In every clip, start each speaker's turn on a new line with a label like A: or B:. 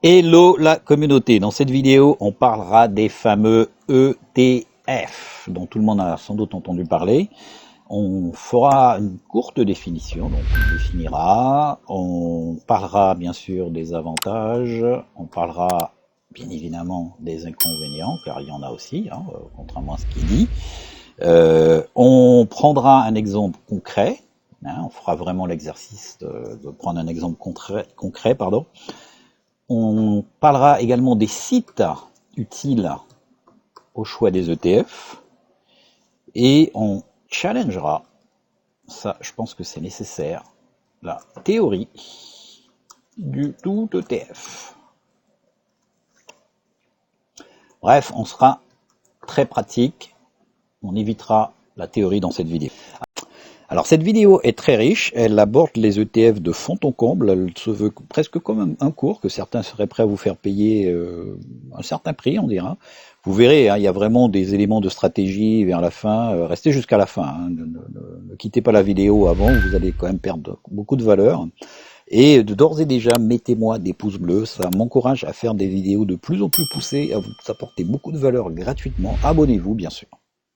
A: Hello la communauté, dans cette vidéo on parlera des fameux ETF dont tout le monde a sans doute entendu parler. On fera une courte définition, donc on définira, on parlera bien sûr des avantages, on parlera bien évidemment des inconvénients, car il y en a aussi, contrairement à ce qu'il dit. On prendra un exemple concret, on fera vraiment l'exercice de prendre un exemple concret, pardon. On parlera également des sites utiles au choix des ETF et on challengera, ça je pense que c'est nécessaire, la théorie du tout ETF. Bref, on sera très pratique, on évitera la théorie dans cette vidéo. Alors cette vidéo est très riche, elle aborde les ETF de fond en comble, elle se veut presque comme un cours que certains seraient prêts à vous faire payer un certain prix, on dira. Vous verrez, il y a vraiment des éléments de stratégie vers la fin, restez jusqu'à la fin, ne quittez pas la vidéo avant, vous allez quand même perdre beaucoup de valeur. Et d'ores et déjà, mettez-moi des pouces bleus, ça m'encourage à faire des vidéos de plus en plus poussées, à vous apporter beaucoup de valeur gratuitement. Abonnez-vous bien sûr.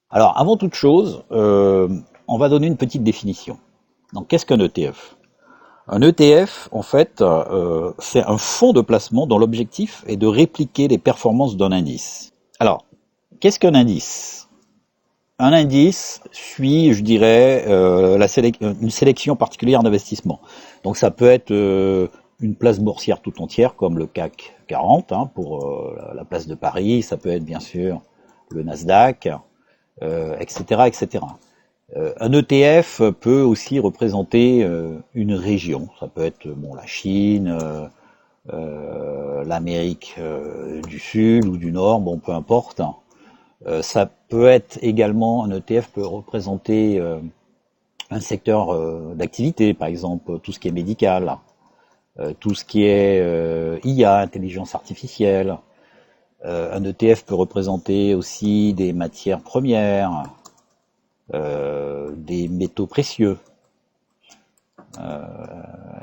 A: Alors avant toute chose, on va donner une petite définition. Donc qu'est-ce qu'un ETF? Un ETF, en fait, c'est un fonds de placement dont l'objectif est de répliquer les performances d'un indice. Alors, qu'est-ce qu'un indice? Un indice suit, je dirais, une sélection particulière d'investissement. Donc ça peut être une place boursière tout entière, comme le CAC 40 pour la place de Paris. Ça peut être bien sûr le Nasdaq, etc., etc. Un ETF peut aussi représenter une région. Ça peut être la Chine, l'Amérique du Sud ou du Nord, peu importe. Ça peut être également, un ETF peut représenter un secteur d'activité, par exemple tout ce qui est médical, tout ce qui est IA, intelligence artificielle. Un ETF peut représenter aussi des matières premières, des métaux précieux,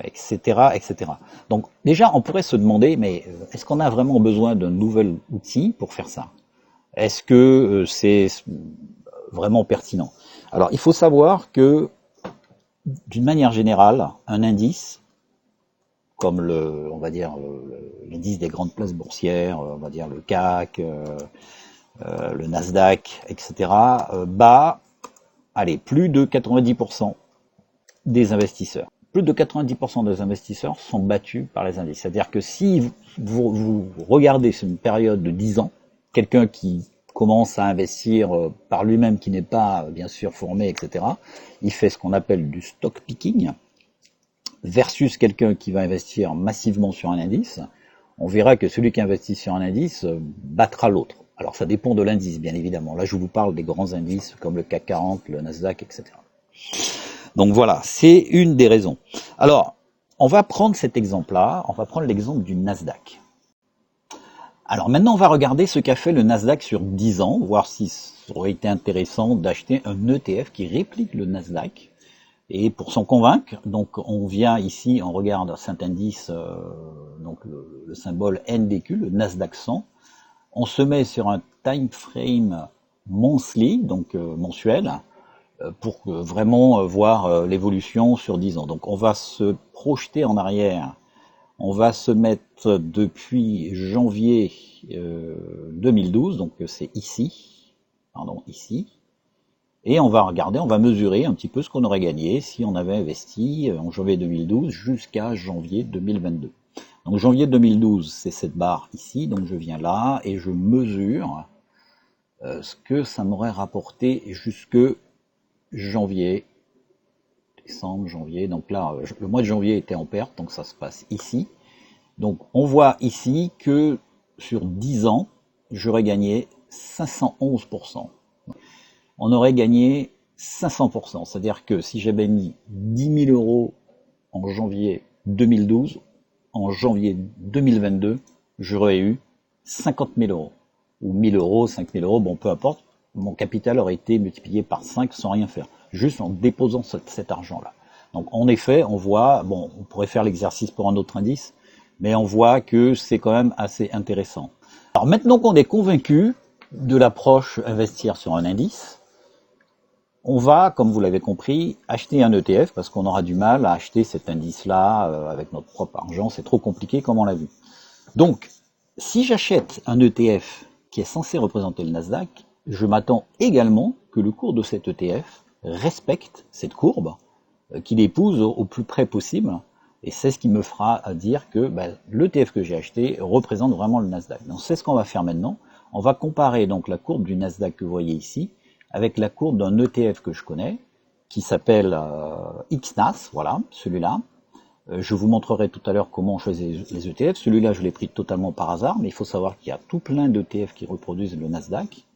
A: etc., etc. Donc déjà, on pourrait se demander, mais est-ce qu'on a vraiment besoin d'un nouvel outil pour faire ça? Est-ce que c'est vraiment pertinent? Alors, il faut savoir que, d'une manière générale, un indice, comme on va dire l'indice des grandes places boursières, on va dire le CAC, le Nasdaq, etc., bat, plus de 90% des investisseurs. Plus de 90% des investisseurs sont battus par les indices. C'est-à-dire que si vous regardez sur une période de 10 ans, quelqu'un qui commence à investir par lui-même, qui n'est pas bien sûr formé, etc., il fait ce qu'on appelle du stock picking, versus quelqu'un qui va investir massivement sur un indice, on verra que celui qui investit sur un indice battra l'autre. Alors ça dépend de l'indice, bien évidemment. Là, je vous parle des grands indices comme le CAC 40, le Nasdaq, etc. Donc voilà, c'est une des raisons. Alors, on va prendre cet exemple-là, on va prendre l'exemple du Nasdaq. Alors maintenant, on va regarder ce qu'a fait le Nasdaq sur 10 ans, voir si ça aurait été intéressant d'acheter un ETF qui réplique le Nasdaq. Et pour s'en convaincre, donc on vient ici, on regarde cet indice, donc le symbole NDQ, le Nasdaq 100. On se met sur un time frame monthly, donc mensuel, pour vraiment voir l'évolution sur 10 ans. Donc on va se projeter en arrière, on va se mettre depuis janvier 2012, donc c'est ici, et on va regarder, on va mesurer un petit peu ce qu'on aurait gagné si on avait investi en janvier 2012 jusqu'à janvier 2022. Donc janvier 2012, c'est cette barre ici, donc je viens là et je mesure ce que ça m'aurait rapporté jusque janvier, décembre, janvier. Donc là, le mois de janvier était en perte, donc ça se passe ici. Donc on voit ici que sur 10 ans, j'aurais gagné 511%. On aurait gagné 500%. C'est-à-dire que si j'avais mis 10 000 euros en janvier 2012, en janvier 2022, j'aurais eu 50 000 euros. Ou 1000 euros, 5 000 euros, peu importe. Mon capital aurait été multiplié par 5 sans rien faire, juste en déposant cet argent-là. Donc en effet, on voit, on pourrait faire l'exercice pour un autre indice, mais on voit que c'est quand même assez intéressant. Alors maintenant qu'on est convaincu de l'approche investir sur un indice, on va, comme vous l'avez compris, acheter un ETF parce qu'on aura du mal à acheter cet indice-là avec notre propre argent, c'est trop compliqué comme on l'a vu. Donc, si j'achète un ETF qui est censé représenter le Nasdaq, je m'attends également que le cours de cet ETF respecte cette courbe, qu'il épouse au plus près possible, et c'est ce qui me fera dire que l'ETF que j'ai acheté représente vraiment le Nasdaq. Donc c'est ce qu'on va faire maintenant. On va comparer donc la courbe du Nasdaq que vous voyez ici avec la courbe d'un ETF que je connais, qui s'appelle XNAS, voilà, celui-là. Je vous montrerai tout à l'heure comment on choisit les ETF. Celui-là, je l'ai pris totalement par hasard, mais il faut savoir qu'il y a tout plein d'ETF qui reproduisent le Nasdaq,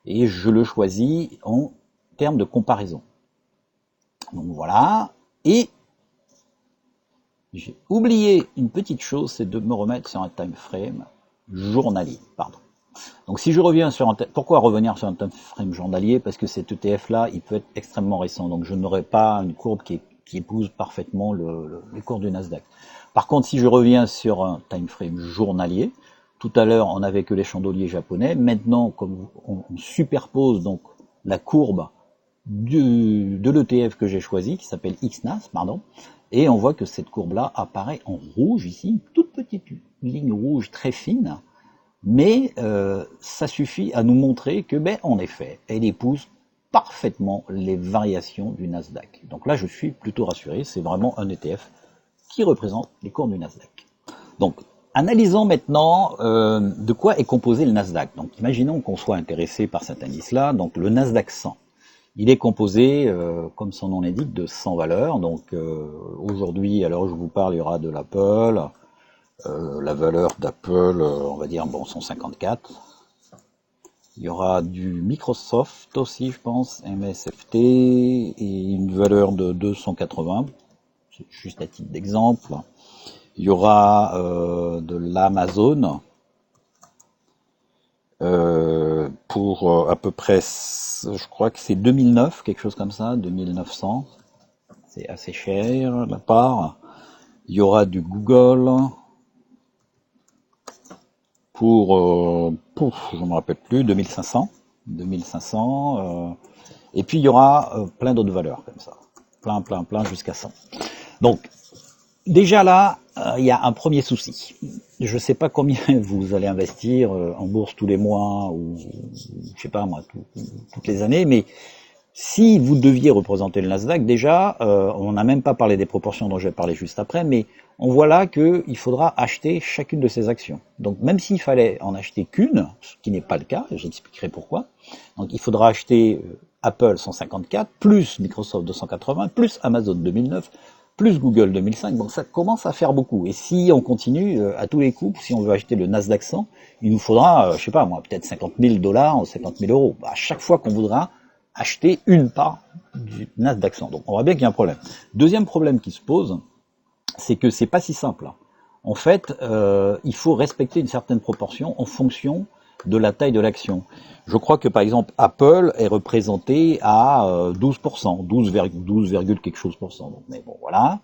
A: et je le choisis en termes de comparaison. Donc voilà, et j'ai oublié une petite chose, c'est de me remettre sur un time frame journalier, pardon. Donc si je reviens sur pourquoi revenir sur un time frame journalier? Parce que cet ETF là, il peut être extrêmement récent, donc je n'aurai pas une courbe qui épouse parfaitement les cours du Nasdaq. Par contre, si je reviens sur un time frame journalier, tout à l'heure on n'avait que les chandeliers japonais, maintenant comme on superpose donc la courbe de l'ETF que j'ai choisi, qui s'appelle XNAS, pardon, et on voit que cette courbe-là apparaît en rouge ici, une toute petite ligne rouge très fine, mais ça suffit à nous montrer que, en effet, elle épouse parfaitement les variations du Nasdaq. Donc là, je suis plutôt rassuré, c'est vraiment un ETF qui représente les cours du Nasdaq. Donc, analysons maintenant de quoi est composé le Nasdaq. Donc, imaginons qu'on soit intéressé par cet indice-là, donc le Nasdaq 100. Il est composé, comme son nom l'indique, de 100 valeurs. Donc aujourd'hui, à l'heure où je vous parle, il y aura de l'Apple. La valeur d'Apple, on va dire, 154. Il y aura du Microsoft aussi, je pense, MSFT, et une valeur de 280. C'est juste à titre d'exemple. Il y aura de l'Amazon. Pour à peu près, je crois que c'est 2009, quelque chose comme ça, 2900. C'est assez cher, la part. Il y aura du Google pour, je ne me rappelle plus, 2500. 2500. Et puis il y aura plein d'autres valeurs comme ça. Plein, jusqu'à 100. Donc, déjà là, il y a un premier souci. Je ne sais pas combien vous allez investir en bourse tous les mois ou je sais pas moi toutes les années, mais si vous deviez représenter le Nasdaq, déjà, on n'a même pas parlé des proportions dont je vais parler juste après, mais on voit là qu'il faudra acheter chacune de ces actions. Donc même s'il fallait en acheter qu'une, ce qui n'est pas le cas, j'expliquerai pourquoi, donc il faudra acheter Apple 154, plus Microsoft 280, plus Amazon 2009, plus Google 2005, donc ça commence à faire beaucoup. Et si on continue à tous les coups, si on veut acheter le Nasdaq 100, il nous faudra, je sais pas moi, peut-être 50 000 $ ou 50 000 euros. À chaque fois qu'on voudra acheter une part du Nasdaq 100. Donc on voit bien qu'il y a un problème. Deuxième problème qui se pose, c'est que c'est pas si simple. En fait, il faut respecter une certaine proportion en fonction de la taille de l'action. Je crois que par exemple Apple est représenté à 12%, 12, quelque chose pour cent. Donc, mais bon voilà.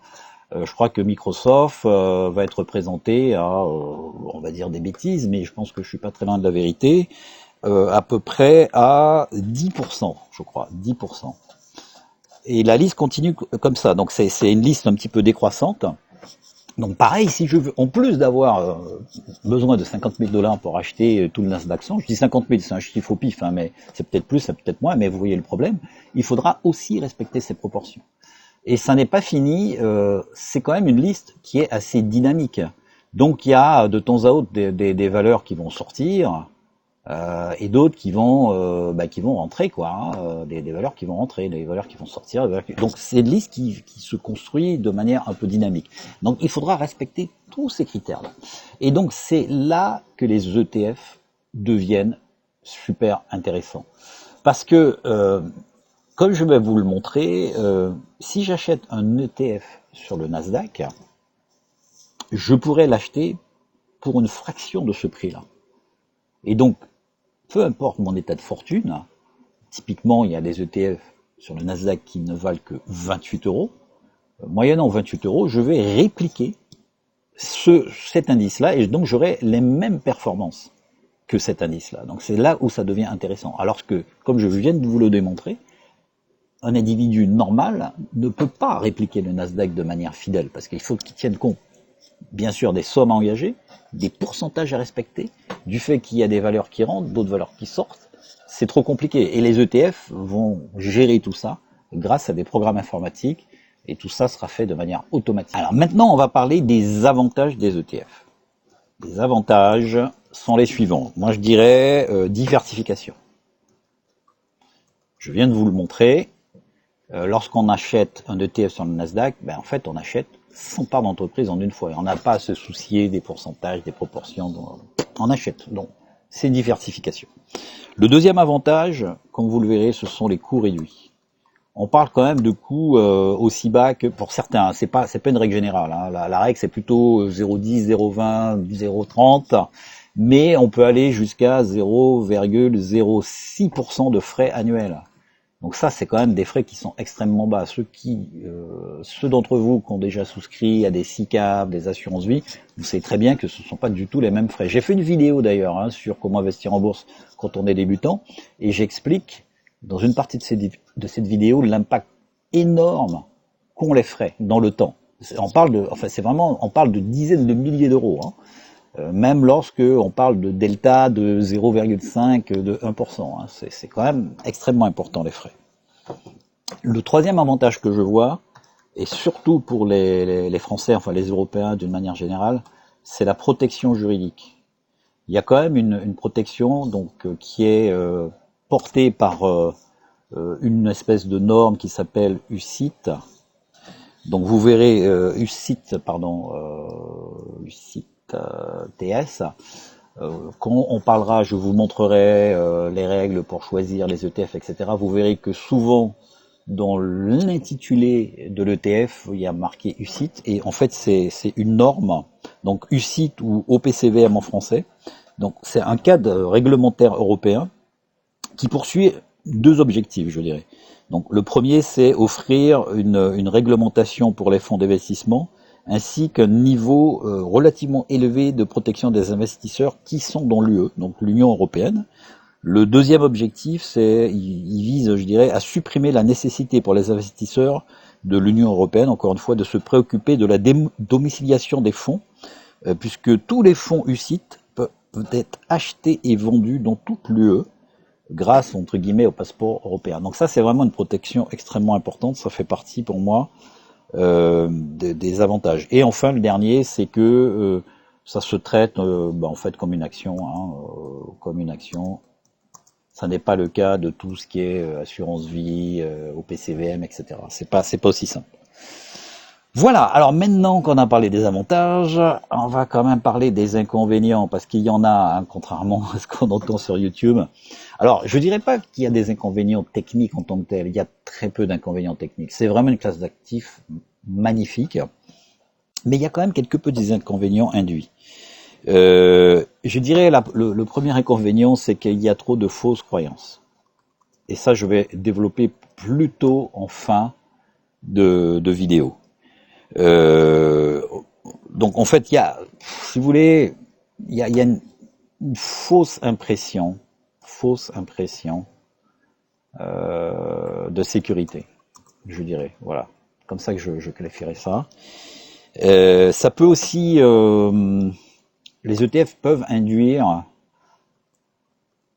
A: Je crois que Microsoft va être représenté à, on va dire des bêtises, mais je pense que je suis pas très loin de la vérité, à peu près à 10%, je crois, 10%. Et la liste continue comme ça. Donc c'est une liste un petit peu décroissante. Donc pareil, si je veux, en plus d'avoir besoin de 50 000 $ pour acheter tout le Nasdaq 100, je dis 50 000, c'est un chiffre au pif, hein, mais c'est peut-être plus, c'est peut-être moins, mais vous voyez le problème, il faudra aussi respecter ces proportions. Et ça n'est pas fini, c'est quand même une liste qui est assez dynamique. Donc il y a de temps à autre des valeurs qui vont sortir, et d'autres qui vont rentrer quoi, hein, des valeurs qui vont rentrer, des valeurs qui vont sortir, donc c'est une liste qui se construit de manière un peu dynamique. Donc il faudra respecter tous ces critères-là. Et donc c'est là que les ETF deviennent super intéressants. Parce que comme je vais vous le montrer, si j'achète un ETF sur le Nasdaq, je pourrais l'acheter pour une fraction de ce prix-là. Et donc, peu importe mon état de fortune, typiquement il y a des ETF sur le Nasdaq qui ne valent que 28 euros, moyennant 28 euros, je vais répliquer cet indice-là, et donc j'aurai les mêmes performances que cet indice-là. Donc c'est là où ça devient intéressant. Alors que, comme je viens de vous le démontrer, un individu normal ne peut pas répliquer le Nasdaq de manière fidèle, parce qu'il faut qu'il tienne compte, bien sûr, des sommes à engager, des pourcentages à respecter, du fait qu'il y a des valeurs qui rentrent, d'autres valeurs qui sortent. C'est trop compliqué. Et les ETF vont gérer tout ça grâce à des programmes informatiques, et tout ça sera fait de manière automatique. Alors maintenant, on va parler des avantages des ETF. Les avantages sont les suivants. Moi, je dirais diversification. Je viens de vous le montrer. Lorsqu'on achète un ETF sur le Nasdaq, en fait, on achète 100 parts d'entreprise en une fois. Et on n'a pas à se soucier des pourcentages, des proportions. On achète. Donc, c'est diversification. Le deuxième avantage, comme vous le verrez, ce sont les coûts réduits. On parle quand même de coûts aussi bas que pour certains. C'est pas une règle générale. Hein. La règle, c'est plutôt 0,10, 0,20, 0,30. Mais on peut aller jusqu'à 0,06% de frais annuels. Donc ça, c'est quand même des frais qui sont extrêmement bas. Ceux d'entre vous qui ont déjà souscrit à des SICAV, des assurances vie, vous savez très bien que ce ne sont pas du tout les mêmes frais. J'ai fait une vidéo d'ailleurs sur comment investir en bourse quand on est débutant, et j'explique dans une partie de cette vidéo l'impact énorme qu'ont les frais dans le temps. On parle de dizaines de milliers d'euros. Hein. Même lorsque on parle de delta de 0,5, de 1%. Hein. C'est quand même extrêmement important les frais. Le troisième avantage que je vois, et surtout pour les Français, enfin les Européens d'une manière générale, c'est la protection juridique. Il y a quand même une protection qui est portée par une espèce de norme qui s'appelle UCITS. Donc vous verrez UCITS TS. Quand on parlera, je vous montrerai les règles pour choisir les ETF, etc. Vous verrez que souvent, dans l'intitulé de l'ETF, il y a marqué UCITS, et en fait c'est une norme, donc UCITS ou OPCVM en français. Donc c'est un cadre réglementaire européen qui poursuit deux objectifs, je dirais. Donc le premier, c'est offrir une réglementation pour les fonds d'investissement, ainsi qu'un niveau relativement élevé de protection des investisseurs qui sont dans l'UE, donc l'Union européenne. Le deuxième objectif, il vise, je dirais, à supprimer la nécessité pour les investisseurs de l'Union européenne, encore une fois, de se préoccuper de la domiciliation des fonds, puisque tous les fonds UCITS peuvent être achetés et vendus dans toute l'UE, grâce, entre guillemets, au passeport européen. Donc ça, c'est vraiment une protection extrêmement importante, ça fait partie pour moi des avantages. Et enfin, le dernier, c'est que ça se traite en fait comme une action, comme une action. Ça n'est pas le cas de tout ce qui est assurance vie, OPCVM, etc. C'est pas aussi simple. Voilà, alors maintenant qu'on a parlé des avantages, on va quand même parler des inconvénients, parce qu'il y en a, contrairement à ce qu'on entend sur YouTube. Alors, je dirais pas qu'il y a des inconvénients techniques en tant que tel, il y a très peu d'inconvénients techniques. C'est vraiment une classe d'actifs magnifique, mais il y a quand même quelques petits inconvénients induits. Je dirais le premier inconvénient, c'est qu'il y a trop de fausses croyances. Et ça, je vais développer plutôt en fin de vidéo. Donc en fait, il y a, si vous voulez, il y a une fausse impression de sécurité, je dirais. Voilà, comme ça que je qualifierais ça. Ça peut aussi, les ETF peuvent induire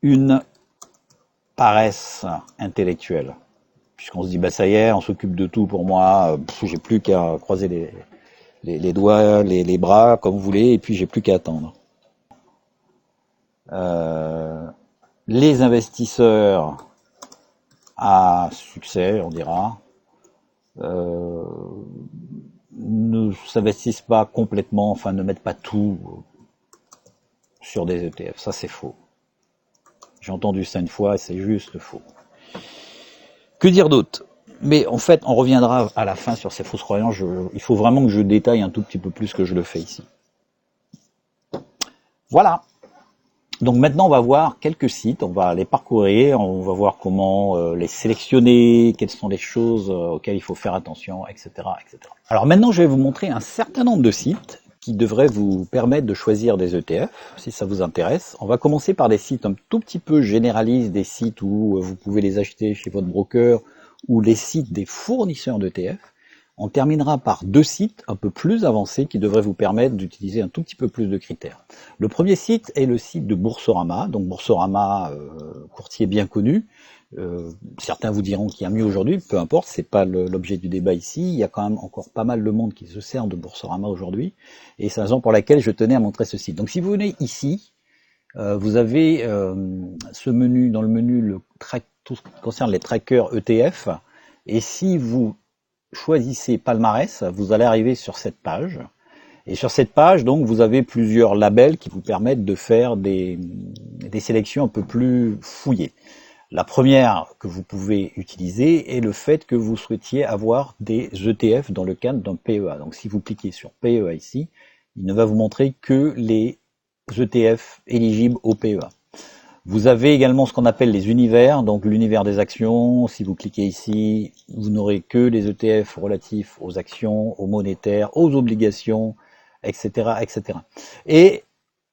A: une paresse intellectuelle. Puisqu'on se dit, ça y est, on s'occupe de tout pour moi, j'ai plus qu'à croiser les doigts, les bras, comme vous voulez, et puis j'ai plus qu'à attendre. Les investisseurs à succès, on dira, ne s'investissent pas complètement, enfin ne mettent pas tout sur des ETF. Ça, c'est faux. J'ai entendu ça une fois, et c'est juste faux. Que dire d'autre? Mais en fait, on reviendra à la fin sur ces fausses croyances. Il faut vraiment que je détaille un tout petit peu plus que je le fais ici. Voilà. Donc maintenant, on va voir quelques sites, on va les parcourir, on va voir comment les sélectionner, quelles sont les choses auxquelles il faut faire attention, etc., etc. Alors maintenant, je vais vous montrer un certain nombre de sites qui devrait vous permettre de choisir des ETF, si ça vous intéresse. On va commencer par des sites un tout petit peu généralistes, des sites où vous pouvez les acheter chez votre broker, ou les sites des fournisseurs d'ETF. On terminera par deux sites un peu plus avancés qui devraient vous permettre d'utiliser un tout petit peu plus de critères. Le premier site est le site de Boursorama. Donc Boursorama, courtier bien connu. Certains vous diront qu'il y a mieux aujourd'hui, peu importe, c'est pas l'objet du débat ici. Il y a quand même encore pas mal de monde qui se sert de Boursorama aujourd'hui, et c'est la raison pour laquelle je tenais à montrer ce site. Donc si vous venez ici, vous avez ce menu, dans le menu tout ce qui concerne les trackers ETF, et si vous choisissez palmarès, vous allez arriver sur cette page. Et sur cette page, donc, vous avez plusieurs labels qui vous permettent de faire des sélections un peu plus fouillées. La première que vous pouvez utiliser est le fait que vous souhaitiez avoir des ETF dans le cadre d'un PEA. Donc si vous cliquez sur PEA ici, il ne va vous montrer que les ETF éligibles au PEA. Vous avez également ce qu'on appelle les univers, donc l'univers des actions. Si vous cliquez ici, vous n'aurez que les ETF relatifs aux actions, aux monétaires, aux obligations, etc., etc. Et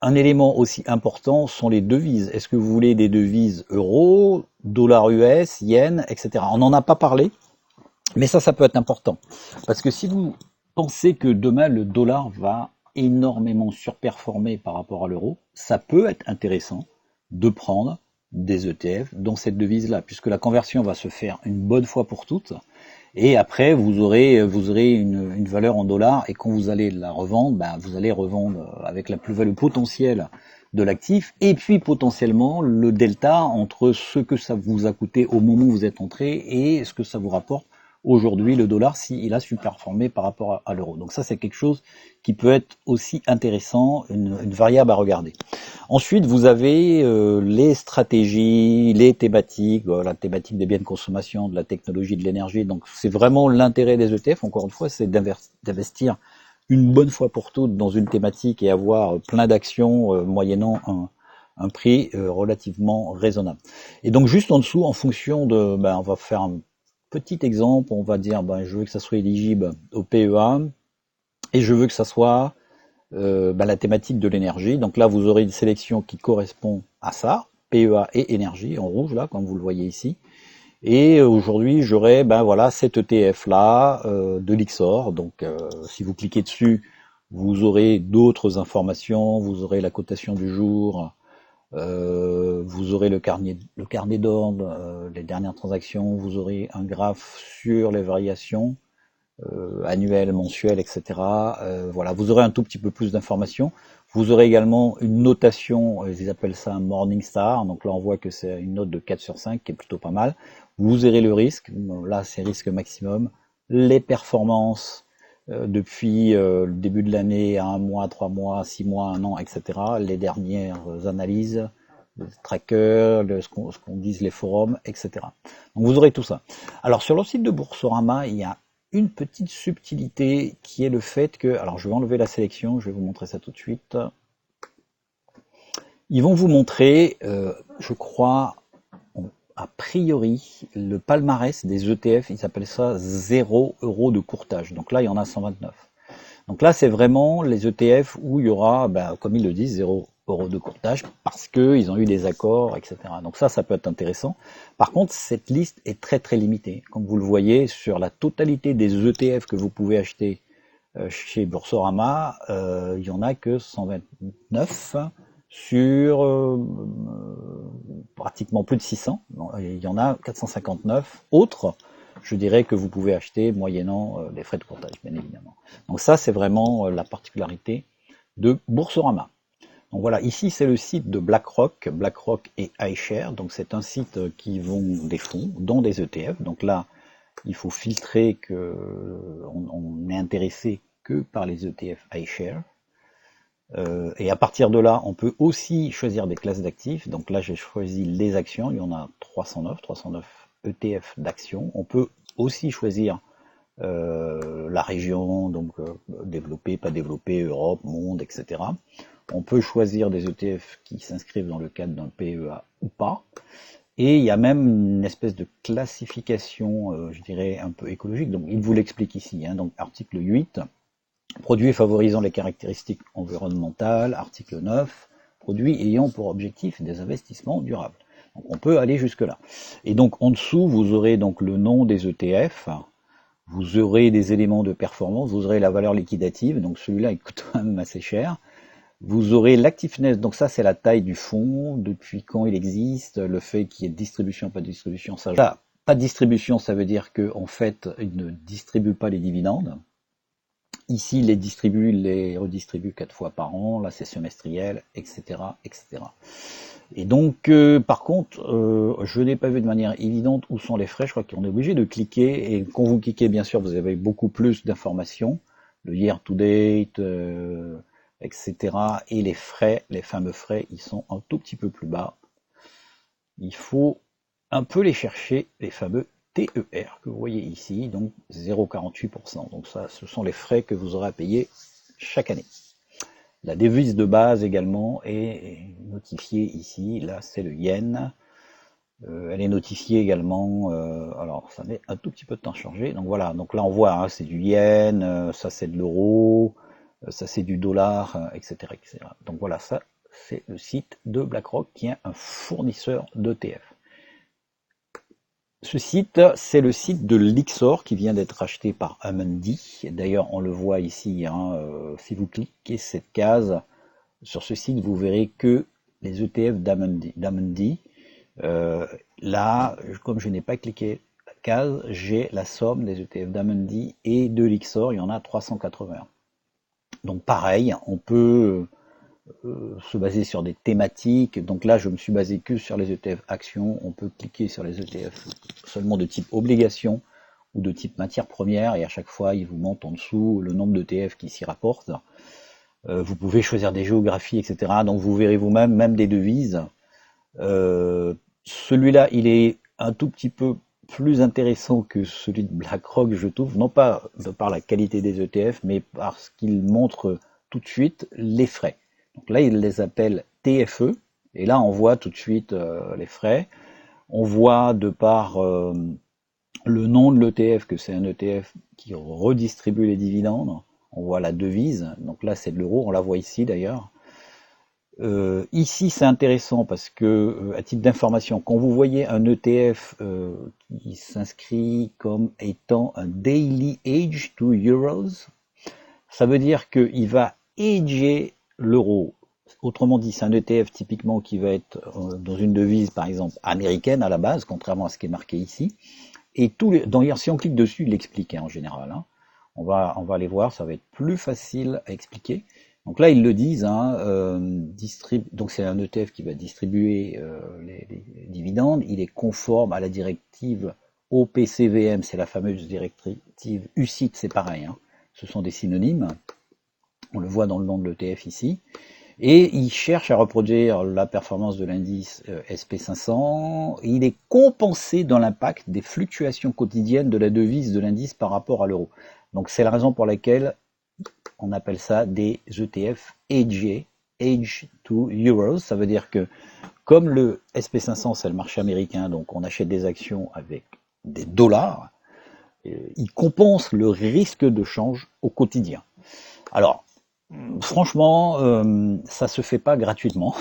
A: un élément aussi important sont les devises. Est-ce que vous voulez des devises euros, dollars US, yens, etc. On n'en a pas parlé, mais ça peut être important. Parce que si vous pensez que demain le dollar va énormément surperformer par rapport à l'euro, ça peut être intéressant de prendre des ETF dans cette devise-là, puisque la conversion va se faire une bonne fois pour toutes. Et après, vous aurez une valeur en dollars, et quand vous allez la revendre, vous allez revendre avec la plus-value potentielle de l'actif, et puis potentiellement le delta entre ce que ça vous a coûté au moment où vous êtes entré et ce que ça vous rapporte aujourd'hui le dollar s'il a surperformé par rapport à l'euro. Donc ça, c'est quelque chose qui peut être aussi intéressant, une variable à regarder. Ensuite, vous avez les stratégies, les thématiques, la thématique des biens de consommation, de la technologie, de l'énergie. Donc c'est vraiment l'intérêt des ETF, encore une fois, c'est d'investir une bonne fois pour toutes dans une thématique et avoir plein d'actions moyennant un prix relativement raisonnable. Et donc juste en dessous, en fonction de, on va faire un petit exemple, on va dire, je veux que ça soit éligible au PEA, et je veux que ça soit la thématique de l'énergie. Donc là, vous aurez une sélection qui correspond à ça, PEA et énergie, en rouge, là, comme vous le voyez ici. Et aujourd'hui, j'aurai cet ETF-là de l'Ixor. Donc si vous cliquez dessus, vous aurez d'autres informations, vous aurez la cotation du jour, vous aurez le carnet d'ordre, les dernières transactions, vous aurez un graphe sur les variations annuelles, mensuelles, etc. Voilà, vous aurez un tout petit peu plus d'informations. Vous aurez également une notation, ils appellent ça un Morningstar, donc là on voit que c'est une note de 4 sur 5 qui est plutôt pas mal. Vous aurez le risque, là c'est risque maximum, les performances depuis le début de l'année à 1 mois, 3 mois, 6 mois, 1 an, etc. Les dernières analyses, le tracker, ce qu'on dise les forums, etc. Donc vous aurez tout ça. Alors sur le site de Boursorama, il y a une petite subtilité qui est le fait que, alors je vais enlever la sélection, je vais vous montrer ça tout de suite. Ils vont vous montrer, je crois, a priori, le palmarès des ETF, ils appellent ça 0 € de courtage. Donc là, il y en a 129. Donc là, c'est vraiment les ETF où il y aura, comme ils le disent, 0 € de courtage parce qu'ils ont eu des accords, etc. Donc ça peut être intéressant. Par contre, cette liste est très très limitée. Comme vous le voyez, sur la totalité des ETF que vous pouvez acheter chez Boursorama, il n'y en a que 129 sur pratiquement plus de 600. Il y en a 459 autres, je dirais, que vous pouvez acheter moyennant les frais de courtage, bien évidemment. Donc ça, c'est vraiment la particularité de Boursorama. Donc voilà, ici c'est le site de BlackRock et iShares. Donc c'est un site qui vend des fonds, dont des ETF. Donc là, il faut filtrer que on n'est intéressé que par les ETF iShares. Et à partir de là, on peut aussi choisir des classes d'actifs. Donc là, j'ai choisi les actions. Il y en a 309 ETF d'actions. On peut aussi choisir la région, donc développée, pas développée, Europe, monde, etc. On peut choisir des ETF qui s'inscrivent dans le cadre d'un PEA ou pas. Et il y a même une espèce de classification, je dirais, un peu écologique. Donc il vous l'explique ici. Donc article 8. Produits favorisant les caractéristiques environnementales, article 9, produits ayant pour objectif des investissements durables. Donc on peut aller jusque là. Et donc en dessous, vous aurez donc le nom des ETF, vous aurez des éléments de performance, vous aurez la valeur liquidative, donc celui-là il coûte quand même assez cher. Vous aurez l'activeness, donc ça c'est la taille du fonds, depuis quand il existe, le fait qu'il y ait distribution, pas de distribution, ça. Là, pas de distribution, ça veut dire qu'en fait, il ne distribue pas les dividendes. Ici, il les distribue, il les redistribue 4 fois par an, là c'est semestriel, etc., etc. Et donc, par contre, je n'ai pas vu de manière évidente où sont les frais, je crois qu'on est obligé de cliquer, et quand vous cliquez, bien sûr, vous avez beaucoup plus d'informations, le year to date, etc. Et les frais, les fameux frais, ils sont un tout petit peu plus bas. Il faut un peu les chercher, les fameux TER que vous voyez ici, donc 0,48%. Donc ça, ce sont les frais que vous aurez à payer chaque année. La devise de base également est notifiée ici. Là, c'est le yen. Elle est notifiée également. Alors, ça met un tout petit peu de temps à changer. Donc voilà. Donc là, on voit, hein, c'est du yen, ça c'est de l'euro, ça c'est du dollar, etc., etc. Donc voilà, ça c'est le site de BlackRock qui est un fournisseur d'ETF. Ce site, c'est le site de Lyxor qui vient d'être acheté par Amundi. D'ailleurs, on le voit ici, hein, si vous cliquez cette case sur ce site, vous verrez que les ETF d'Amundi. Là, comme je n'ai pas cliqué la case, j'ai la somme des ETF d'Amundi et de Lyxor, il y en a 380. Donc pareil, on peut se baser sur des thématiques. Donc là, je me suis basé que sur les ETF actions. On peut cliquer sur les ETF seulement de type obligation ou de type matière première, et à chaque fois, il vous montre en dessous le nombre d'ETF qui s'y rapportent. Vous pouvez choisir des géographies, etc. Donc vous verrez vous-même, même des devises. Celui-là, il est un tout petit peu plus intéressant que celui de BlackRock, je trouve, non pas de par la qualité des ETF, mais parce qu'il montre tout de suite les frais. Donc là, il les appelle TFE, et là, on voit tout de suite les frais. On voit de par le nom de l'ETF que c'est un ETF qui redistribue les dividendes. On voit la devise, donc là, c'est de l'euro, on la voit ici d'ailleurs. Ici, c'est intéressant parce que, à titre d'information, quand vous voyez un ETF qui s'inscrit comme étant un Daily Hedge to Euros, ça veut dire qu'il va hedger l'euro. Autrement dit, c'est un ETF typiquement qui va être dans une devise, par exemple, américaine à la base, contrairement à ce qui est marqué ici. Et si on clique dessus, il l'explique en général. Hein. On va aller voir, ça va être plus facile à expliquer. Donc là, ils le disent, hein, donc c'est un ETF qui va distribuer les dividendes. Il est conforme à la directive OPCVM, c'est la fameuse directive UCITS, c'est pareil. Hein. Ce sont des synonymes. On le voit dans le nom de l'ETF ici. Et il cherche à reproduire la performance de l'indice SP500. Il est compensé dans l'impact des fluctuations quotidiennes de la devise de l'indice par rapport à l'euro. Donc c'est la raison pour laquelle on appelle ça des ETF hedgés, hedge to euros. Ça veut dire que comme le SP500 c'est le marché américain, donc on achète des actions avec des dollars, il compense le risque de change au quotidiien. Alors, franchement, ça se fait pas gratuitement.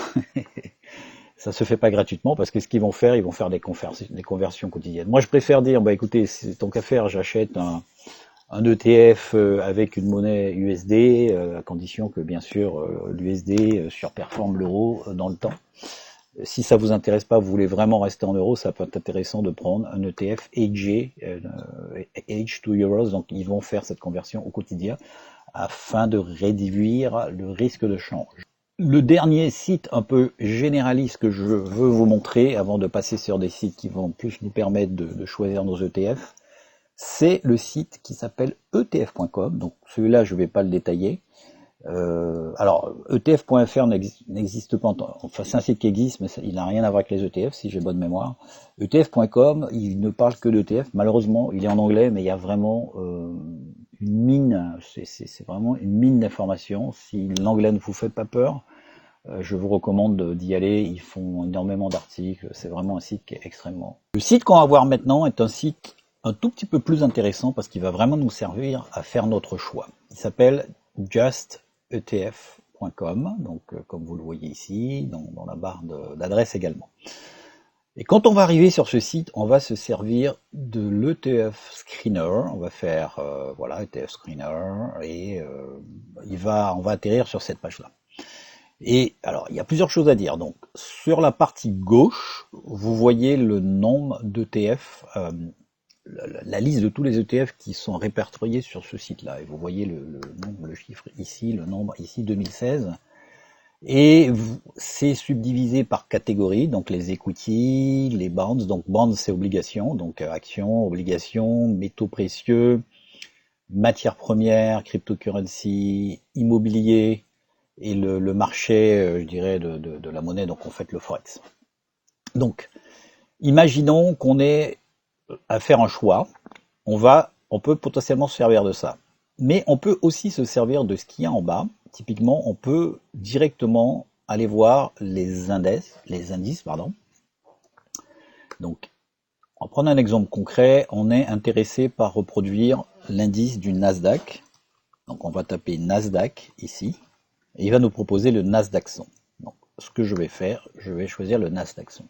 A: Ça se fait pas gratuitement parce que ce qu'ils vont faire, ils vont faire des conversions quotidiennes. Moi, je préfère dire, bah écoutez, c'est tant qu'à faire, j'achète un ETF avec une monnaie USD, à condition que bien sûr l'USD surperforme l'euro dans le temps. Si ça vous intéresse pas, vous voulez vraiment rester en euros, ça peut être intéressant de prendre un ETF hedgé, hedge to euros, donc ils vont faire cette conversion au quotidien afin de réduire le risque de change. Le dernier site un peu généraliste que je veux vous montrer avant de passer sur des sites qui vont plus nous permettre de choisir nos ETF, c'est le site qui s'appelle ETF.com. Donc celui-là, je ne vais pas le détailler. Alors, ETF.fr n'existe pas. Enfin, c'est un site qui existe, mais il n'a rien à voir avec les ETF, si j'ai bonne mémoire. ETF.com, il ne parle que d'ETF. Malheureusement, il est en anglais, mais il y a vraiment une mine. C'est vraiment une mine d'informations. Si l'anglais ne vous fait pas peur, je vous recommande d'y aller. Ils font énormément d'articles. C'est vraiment un site qui est extrêmement... Le site qu'on va voir maintenant est un site un tout petit peu plus intéressant parce qu'il va vraiment nous servir à faire notre choix. Il s'appelle justetf.com, donc comme vous le voyez ici, dans la barre d'adresse également. Et quand on va arriver sur ce site, on va se servir de l'ETF Screener. On va faire voilà ETF Screener et on va atterrir sur cette page-là. Et alors, il y a plusieurs choses à dire. Donc, sur la partie gauche, vous voyez le nombre d'ETF, la liste de tous les ETF qui sont répertoriés sur ce site-là. Et vous voyez le nombre, le chiffre ici, le nombre ici 2016. Et c'est subdivisé par catégorie, donc les equity, les bonds. Donc bonds c'est obligations, donc actions, obligations, métaux précieux, matières premières, cryptocurrency, immobilier et le marché, je dirais, de la monnaie, donc en fait le forex. Donc, imaginons qu'on ait à faire un choix, on peut potentiellement se servir de ça. Mais on peut aussi se servir de ce qu'il y a en bas. Typiquement, on peut directement aller voir les indices. Donc, en prenant un exemple concret, on est intéressé par reproduire l'indice du Nasdaq. Donc, on va taper Nasdaq ici, et il va nous proposer le Nasdaq 100. Donc, ce que je vais faire, je vais choisir le Nasdaq 100.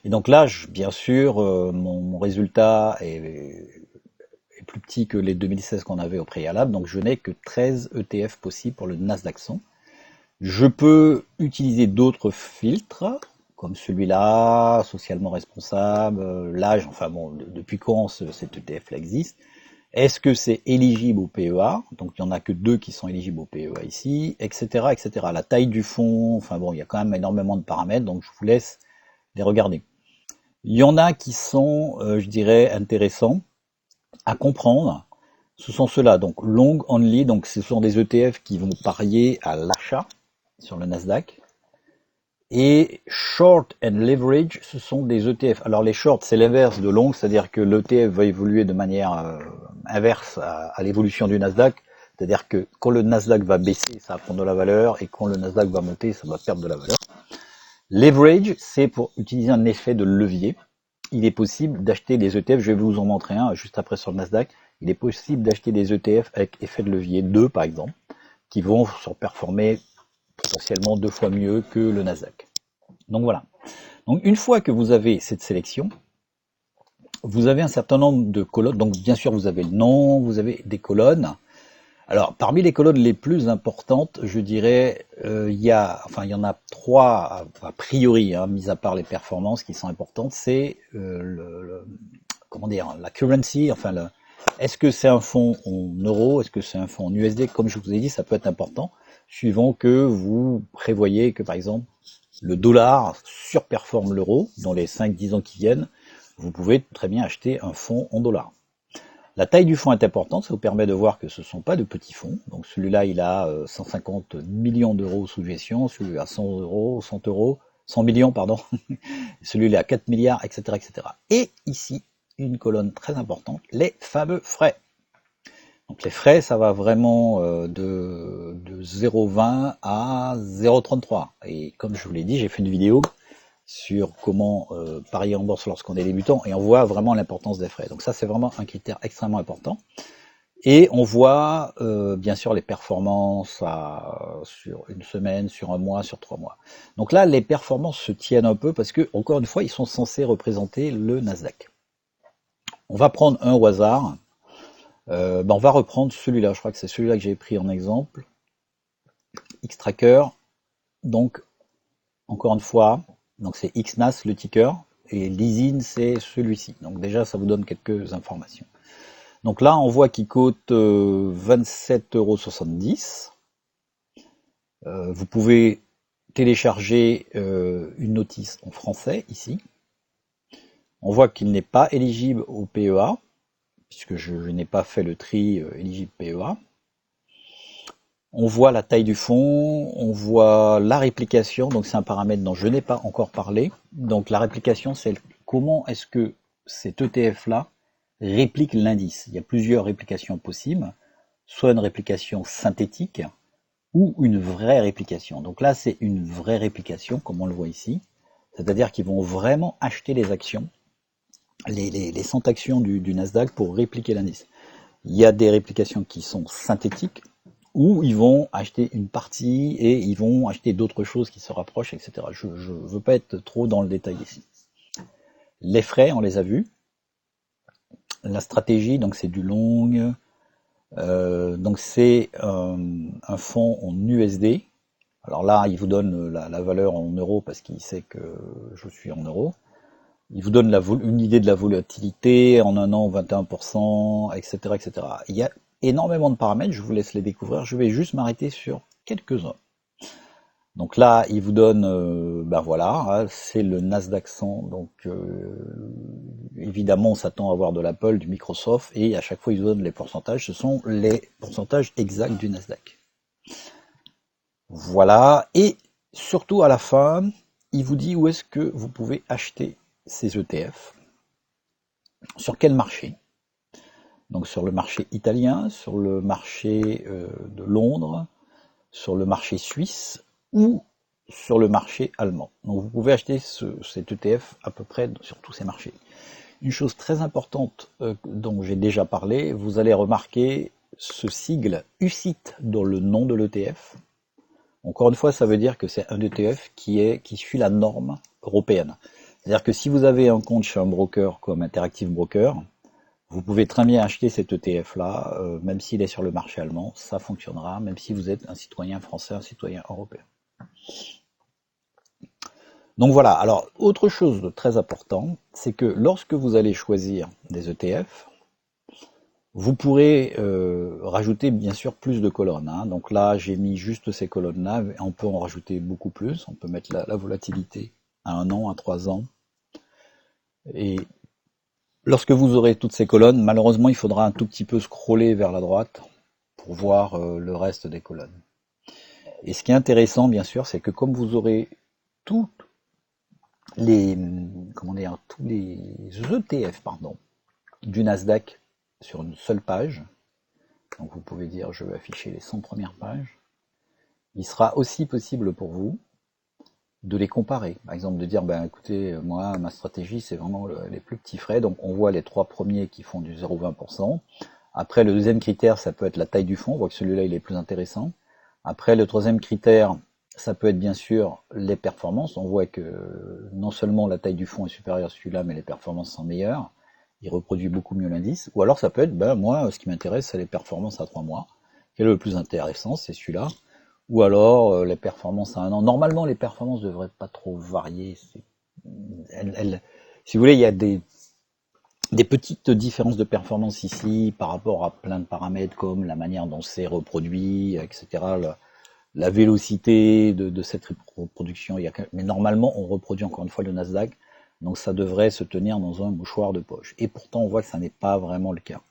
A: Et donc là, bien sûr, mon résultat est plus petit que les 2016 qu'on avait au préalable, donc je n'ai que 13 ETF possibles pour le Nasdaq 100. Je peux utiliser d'autres filtres, comme celui-là, socialement responsable, l'âge, enfin bon, depuis quand cet ETF-là existe. Est-ce que c'est éligible au PEA? Donc il n'y en a que 2 qui sont éligibles au PEA ici, etc., etc. La taille du fonds, enfin bon, il y a quand même énormément de paramètres, donc je vous laisse les regarder. Il y en a qui sont, je dirais, intéressants à comprendre. Ce sont ceux-là, donc long only, donc ce sont des ETF qui vont parier à l'achat sur le Nasdaq. Et short and leverage, ce sont des ETF. Alors les shorts, c'est l'inverse de long, c'est-à-dire que l'ETF va évoluer de manière inverse à l'évolution du Nasdaq. C'est-à-dire que quand le Nasdaq va baisser, ça va prendre de la valeur, et quand le Nasdaq va monter, ça va perdre de la valeur. Leverage, c'est pour utiliser un effet de levier. Il est possible d'acheter des ETF, je vais vous en montrer un juste après sur le Nasdaq. Il est possible d'acheter des ETF avec effet de levier 2 par exemple, qui vont surperformer potentiellement 2 fois mieux que le Nasdaq. Donc voilà. Donc une fois que vous avez cette sélection, vous avez un certain nombre de colonnes. Donc bien sûr vous avez le nom, vous avez des colonnes. Alors parmi les colonnes les plus importantes, je dirais, il y en a 3 a priori, mis à part les performances qui sont importantes. C'est la currency, est-ce que c'est un fonds en euros, est-ce que c'est un fonds en USD? Comme je vous ai dit, ça peut être important, suivant que vous prévoyez que par exemple le dollar surperforme l'euro dans les 5-10 ans qui viennent, vous pouvez très bien acheter un fonds en dollars. La taille du fonds est importante, ça vous permet de voir que ce ne sont pas de petits fonds. Donc celui-là, il a 150 millions d'euros sous gestion, celui-là 100 millions, pardon. Celui-là a 4 milliards, etc., etc. Et ici, une colonne très importante, les fameux frais. Donc les frais, ça va vraiment de 0,20 à 0,33. Et comme je vous l'ai dit, j'ai fait une vidéo sur comment parier en bourse lorsqu'on est débutant, et on voit vraiment l'importance des frais. Donc ça, c'est vraiment un critère extrêmement important. Et on voit bien sûr les performances sur une semaine, sur un mois, sur 3 mois. Donc là, les performances se tiennent un peu parce que, encore une fois, ils sont censés représenter le Nasdaq. On va prendre un au hasard. On va reprendre celui-là. Je crois que c'est celui-là que j'ai pris en exemple. Xtracker. Donc, encore une fois, donc c'est XNAS le ticker, et l'ISIN c'est celui-ci. Donc déjà ça vous donne quelques informations. Donc là on voit qu'il coûte 27,70 €. Vous pouvez télécharger une notice en français ici. On voit qu'il n'est pas éligible au PEA, puisque je n'ai pas fait le tri éligible PEA. On voit la taille du fonds, on voit la réplication, donc c'est un paramètre dont je n'ai pas encore parlé. Donc la réplication, c'est comment est-ce que cet ETF-là réplique l'indice. Il y a plusieurs réplications possibles, soit une réplication synthétique ou une vraie réplication. Donc là, c'est une vraie réplication, comme on le voit ici. C'est-à-dire qu'ils vont vraiment acheter les actions, les 100 actions du Nasdaq pour répliquer l'indice. Il y a des réplications qui sont synthétiques, ou ils vont acheter une partie et ils vont acheter d'autres choses qui se rapprochent, etc. Je ne veux pas être trop dans le détail ici. Les frais, on les a vus. La stratégie, donc c'est du long. Donc c'est un fonds en USD. Alors là, il vous donne la valeur en euros parce qu'il sait que je suis en euros. Il vous donne une idée de la volatilité en un an, 21%, etc., etc. Il y a énormément de paramètres, je vous laisse les découvrir. Je vais juste m'arrêter sur quelques-uns. Donc là, il vous donne, ben voilà, c'est le Nasdaq 100. Donc évidemment, on s'attend à avoir de l'Apple, du Microsoft, et à chaque fois, il vous donne les pourcentages. Ce sont les pourcentages exacts du Nasdaq. Voilà, et surtout à la fin, il vous dit où est-ce que vous pouvez acheter ces ETF, sur quel marché. Donc sur le marché italien, sur le marché de Londres, sur le marché suisse ou sur le marché allemand. Donc vous pouvez acheter cet ETF à peu près sur tous ces marchés. Une chose très importante dont j'ai déjà parlé, vous allez remarquer ce sigle UCITS dans le nom de l'ETF. Encore une fois, ça veut dire que c'est un ETF qui suit la norme européenne. C'est-à-dire que si vous avez un compte chez un broker comme Interactive Broker, vous pouvez très bien acheter cet ETF-là, même s'il est sur le marché allemand, ça fonctionnera, même si vous êtes un citoyen français, un citoyen européen. Donc voilà, alors autre chose de très important, c'est que lorsque vous allez choisir des ETF, vous pourrez rajouter bien sûr plus de colonnes. Hein. Donc là, j'ai mis juste ces colonnes-là, on peut en rajouter beaucoup plus, on peut mettre la volatilité à 1 an, à 3 ans. Et lorsque vous aurez toutes ces colonnes, malheureusement, il faudra un tout petit peu scroller vers la droite pour voir le reste des colonnes. Et ce qui est intéressant, bien sûr, c'est que comme vous aurez tous les ETF du Nasdaq sur une seule page, donc vous pouvez dire je vais afficher les 100 premières pages, il sera aussi possible pour vous de les comparer. Par exemple, de dire, ben écoutez, moi, ma stratégie, c'est vraiment les plus petits frais. Donc on voit les 3 premiers qui font du 0,20%. Après, le deuxième critère, ça peut être la taille du fonds. On voit que celui-là, il est plus intéressant. Après, le troisième critère, ça peut être bien sûr les performances. On voit que non seulement la taille du fonds est supérieure à celui-là, mais les performances sont meilleures. Il reproduit beaucoup mieux l'indice. Ou alors ça peut être, ben moi, ce qui m'intéresse, c'est les performances à 3 mois. Quel est le plus intéressant? C'est celui-là. Ou alors les performances à 1 an. Normalement, les performances ne devraient pas trop varier. Si vous voulez, il y a des petites différences de performance ici par rapport à plein de paramètres comme la manière dont c'est reproduit, etc. La vélocité de cette reproduction. Mais normalement, on reproduit encore une fois le Nasdaq, donc ça devrait se tenir dans un mouchoir de poche. Et pourtant, on voit que ça n'est pas vraiment le cas.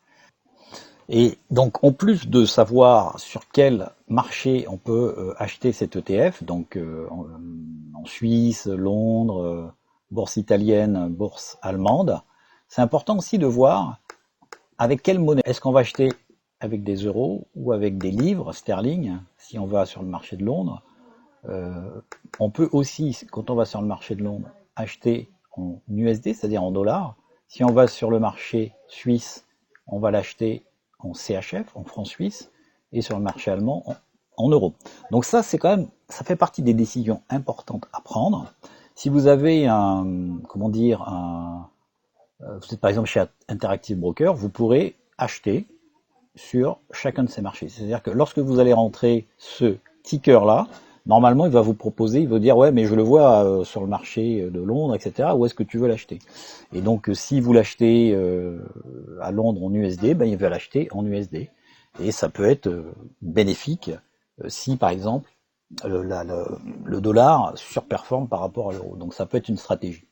A: Et donc, en plus de savoir sur quel marché on peut acheter cet ETF, donc en Suisse, Londres, bourse italienne, bourse allemande, c'est important aussi de voir avec quelle monnaie. Est-ce qu'on va acheter avec des euros ou avec des livres sterling, si on va sur le marché de Londres. On peut aussi, quand on va sur le marché de Londres, acheter en USD, c'est-à-dire en dollars. Si on va sur le marché suisse, on va l'acheter en CHF, en francs suisses, et sur le marché allemand, en euros. Donc ça, c'est quand même, ça fait partie des décisions importantes à prendre. Si vous avez vous êtes par exemple chez Interactive Broker, vous pourrez acheter sur chacun de ces marchés. C'est-à-dire que lorsque vous allez rentrer ce ticker-là, normalement, il va vous proposer, il va dire, ouais, mais je le vois sur le marché de Londres, etc. Où est-ce que tu veux l'acheter? Et donc, si vous l'achetez à Londres en USD, ben, il va l'acheter en USD. Et ça peut être bénéfique si, par exemple, le dollar surperforme par rapport à l'euro. Donc, ça peut être une stratégie.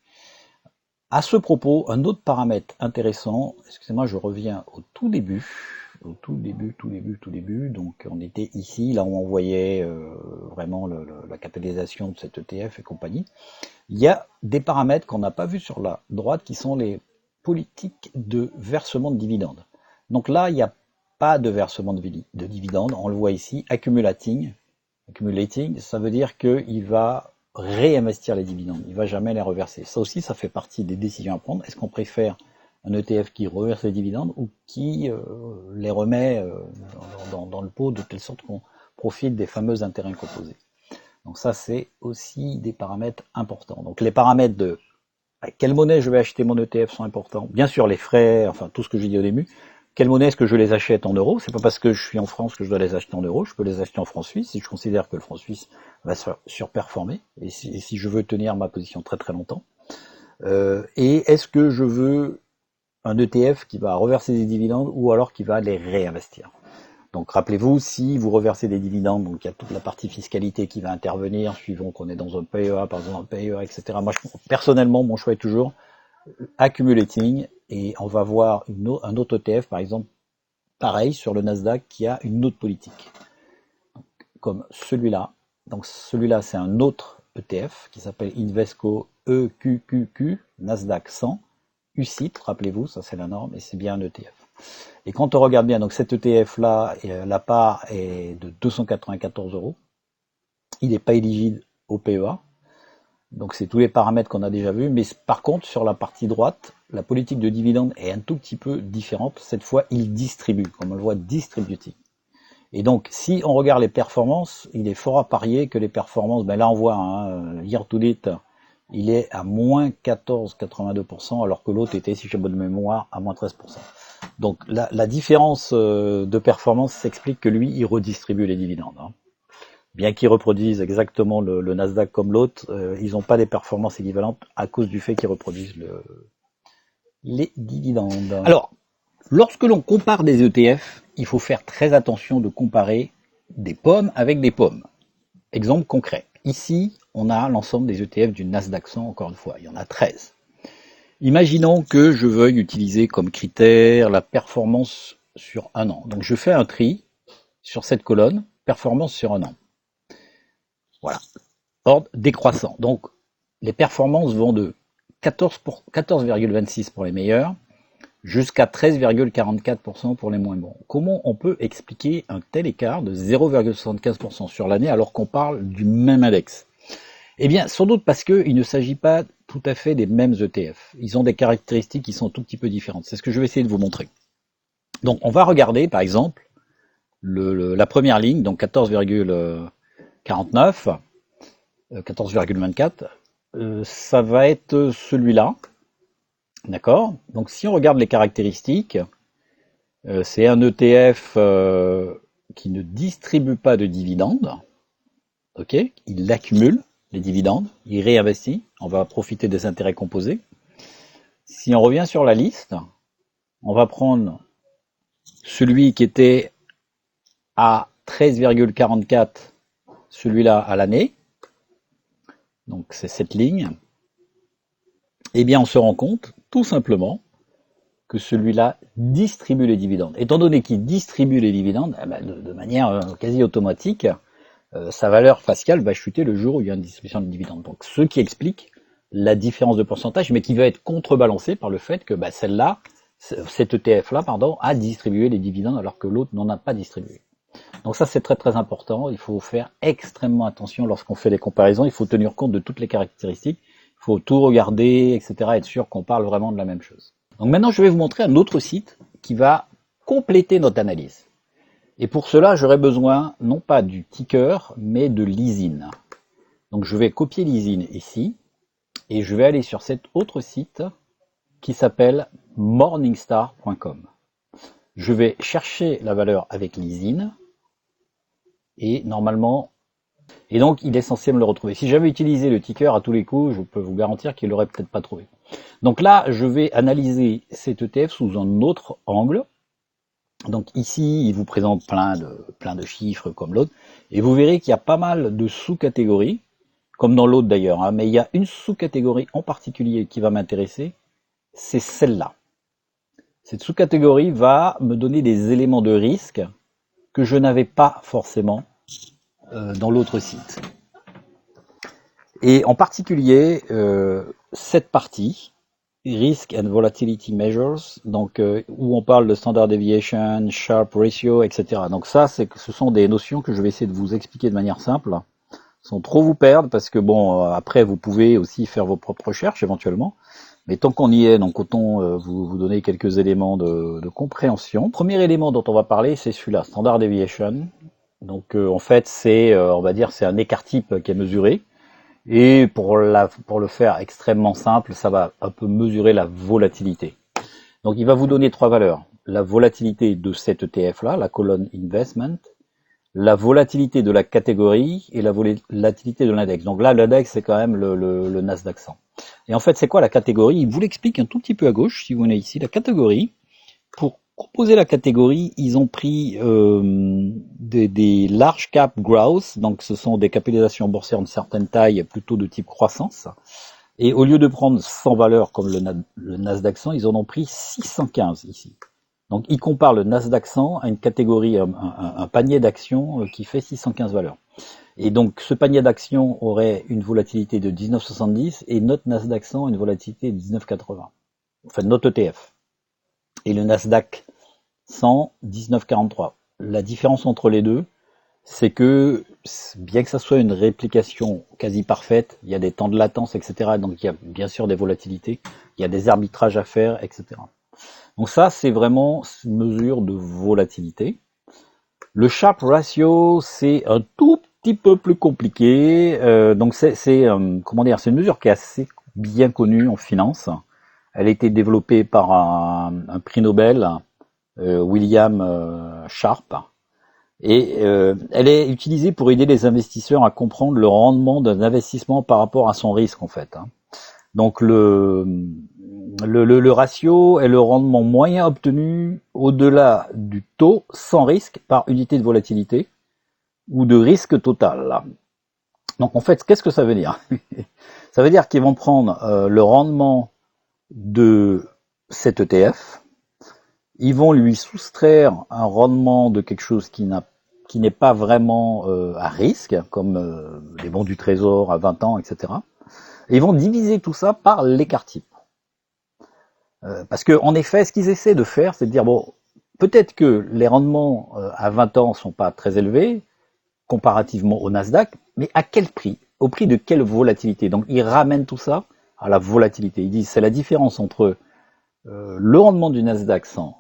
A: À ce propos, un autre paramètre intéressant, excusez-moi, je reviens au tout début. Donc on était ici, là où on voyait vraiment la capitalisation de cet ETF et compagnie. Il y a des paramètres qu'on n'a pas vus sur la droite qui sont les politiques de versement de dividendes. Donc là, il n'y a pas de versement de dividendes, on le voit ici, accumulating, ça veut dire qu'il va réinvestir les dividendes, il ne va jamais les reverser. Ça aussi, ça fait partie des décisions à prendre. Est-ce qu'on préfère un ETF qui reverse les dividendes ou qui les remet dans le pot de telle sorte qu'on profite des fameux intérêts composés. Donc ça, c'est aussi des paramètres importants. Donc les paramètres de à quelle monnaie je vais acheter mon ETF sont importants. Bien sûr, les frais, enfin tout ce que j'ai dit au début. Quelle monnaie est-ce que je les achète en euros? C'est pas parce que je suis en France que je dois les acheter en euros. Je peux les acheter en francs suisses si je considère que le franc suisse va surperformer et si je veux tenir ma position très très longtemps. Et est-ce que je veux un ETF qui va reverser des dividendes ou alors qui va les réinvestir? Donc rappelez-vous, si vous reversez des dividendes, donc il y a toute la partie fiscalité qui va intervenir, suivant qu'on est dans un PEA, par exemple un PEA, etc. Moi, personnellement, mon choix est toujours accumulating, et on va voir un autre ETF, par exemple, pareil, sur le Nasdaq, qui a une autre politique, comme celui-là. Donc celui-là, c'est un autre ETF qui s'appelle Invesco EQQQ, Nasdaq 100, UCITS, rappelez-vous, ça c'est la norme, et c'est bien un ETF. Et quand on regarde bien, donc cet ETF-là, la part est de 294 €. Il n'est pas éligible au PEA. Donc c'est tous les paramètres qu'on a déjà vus. Mais par contre, sur la partie droite, la politique de dividende est un tout petit peu différente. Cette fois, il distribue, comme on le voit, distributing. Et donc, si on regarde les performances, il est fort à parier que les performances, ben là on voit, hein, year to date, il est à moins 14,82%, alors que l'autre était, si j'ai bonne mémoire, à moins 13%. Donc la différence de performance s'explique que lui, il redistribue les dividendes. Hein. Bien qu'ils reproduisent exactement le Nasdaq comme l'autre, ils n'ont pas des performances équivalentes à cause du fait qu'ils reproduisent les dividendes. Alors, lorsque l'on compare des ETF, il faut faire très attention de comparer des pommes avec des pommes. Exemple concret. Ici, on a l'ensemble des ETF du Nasdaq 100, encore une fois. Il y en a 13. Imaginons que je veuille utiliser comme critère la performance sur un an. Donc je fais un tri sur cette colonne, performance sur un an. Voilà. Ordre décroissant. Donc les performances vont de 14,26 pour les meilleurs jusqu'à 13,44% pour les moins bons. Comment on peut expliquer un tel écart de 0,75% sur l'année alors qu'on parle du même index? Eh bien, sans doute parce qu'il ne s'agit pas tout à fait des mêmes ETF. Ils ont des caractéristiques qui sont tout petit peu différentes. C'est ce que je vais essayer de vous montrer. Donc, on va regarder, par exemple, la première ligne, donc 14,49, 14,24. Ça va être celui-là. D'accord? Donc, si on regarde les caractéristiques, c'est un ETF qui ne distribue pas de dividendes. Ok? Il l'accumule. Les dividendes, il réinvestit, on va profiter des intérêts composés. Si on revient sur la liste, on va prendre celui qui était à 13,44, celui-là à l'année, donc c'est cette ligne. Eh bien on se rend compte tout simplement que celui-là distribue les dividendes. Étant donné qu'il distribue les dividendes, de manière quasi automatique, sa valeur faciale va chuter le jour où il y a une distribution de dividendes. Donc, ce qui explique la différence de pourcentage, mais qui va être contrebalancé par le fait que cet ETF-là, a distribué les dividendes alors que l'autre n'en a pas distribué. Donc ça, c'est très très important. Il faut faire extrêmement attention lorsqu'on fait les comparaisons. Il faut tenir compte de toutes les caractéristiques. Il faut tout regarder, etc. Être sûr qu'on parle vraiment de la même chose. Donc maintenant, je vais vous montrer un autre site qui va compléter notre analyse. Et pour cela, j'aurai besoin non pas du ticker, mais de l'ISIN. Donc je vais copier l'ISIN ici, et je vais aller sur cet autre site qui s'appelle morningstar.com. Je vais chercher la valeur avec l'ISIN, et normalement, et donc il est censé me le retrouver. Si j'avais utilisé le ticker à tous les coups, je peux vous garantir qu'il l'aurait peut-être pas trouvé. Donc là, je vais analyser cet ETF sous un autre angle. Donc ici, il vous présente plein de chiffres comme l'autre, et vous verrez qu'il y a pas mal de sous-catégories, comme dans l'autre d'ailleurs, hein, mais il y a une sous-catégorie en particulier qui va m'intéresser, c'est celle-là. Cette sous-catégorie va me donner des éléments de risque que je n'avais pas forcément dans l'autre site. Et en particulier, cette partie, Risk and Volatility Measures, donc où on parle de Standard Deviation, Sharpe Ratio, etc. Donc ça, ce sont des notions que je vais essayer de vous expliquer de manière simple, sans trop vous perdre, parce que bon, après vous pouvez aussi faire vos propres recherches éventuellement, Mais tant qu'on y est, donc autant vous donner quelques éléments de compréhension. Premier élément dont on va parler, c'est celui-là, Standard Deviation. Donc en fait, c'est, on va dire, c'est un écart type qui est mesuré. Et pour le faire extrêmement simple, ça va un peu mesurer la volatilité. Donc il va vous donner trois valeurs. La volatilité de cet ETF-là, la colonne Investment, la volatilité de la catégorie et la volatilité de l'index. Donc là, l'index, c'est quand même le Nasdaq 100. Et en fait, c'est quoi la catégorie? Il vous l'explique un tout petit peu à gauche, si vous venez ici. La catégorie, pour composer la catégorie, ils ont pris des large cap growth, donc ce sont des capitalisations boursières d'une certaine taille, plutôt de type croissance. Et au lieu de prendre 100 valeurs comme le Nasdaq 100, ils en ont pris 615 ici. Donc ils comparent le Nasdaq 100 à une catégorie, un panier d'actions qui fait 615 valeurs. Et donc ce panier d'actions aurait une volatilité de 19,70 et notre Nasdaq 100 une volatilité de 19,80. Enfin notre ETF. Et le Nasdaq 100, 19,43. La différence entre les deux, c'est que bien que ça soit une réplication quasi parfaite, il y a des temps de latence, etc. Donc il y a bien sûr des volatilités, il y a des arbitrages à faire, etc. Donc ça, c'est vraiment une mesure de volatilité. Le Sharpe Ratio, c'est un tout petit peu plus compliqué. Donc comment dire, c'est une mesure qui est assez bien connue en finance. Elle a été développée par un prix Nobel, William Sharpe. Et elle est utilisée pour aider les investisseurs à comprendre le rendement d'un investissement par rapport à son risque, en fait. Donc le ratio est le rendement moyen obtenu au-delà du taux sans risque par unité de volatilité ou de risque total. Donc en fait, qu'est-ce que ça veut dire? Ça veut dire qu'ils vont prendre le rendement de cet ETF, ils vont lui soustraire un rendement de quelque chose qui n'est pas vraiment à risque, comme les bons du trésor à 20 ans, etc. Et ils vont diviser tout ça par l'écart type. Parce que en effet, ce qu'ils essaient de faire, c'est de dire, bon, peut-être que les rendements à 20 ans sont pas très élevés, comparativement au Nasdaq, mais à quel prix? Au prix de quelle volatilité? Donc ils ramènent tout ça à la volatilité. Ils disent, c'est la différence entre le rendement du Nasdaq 100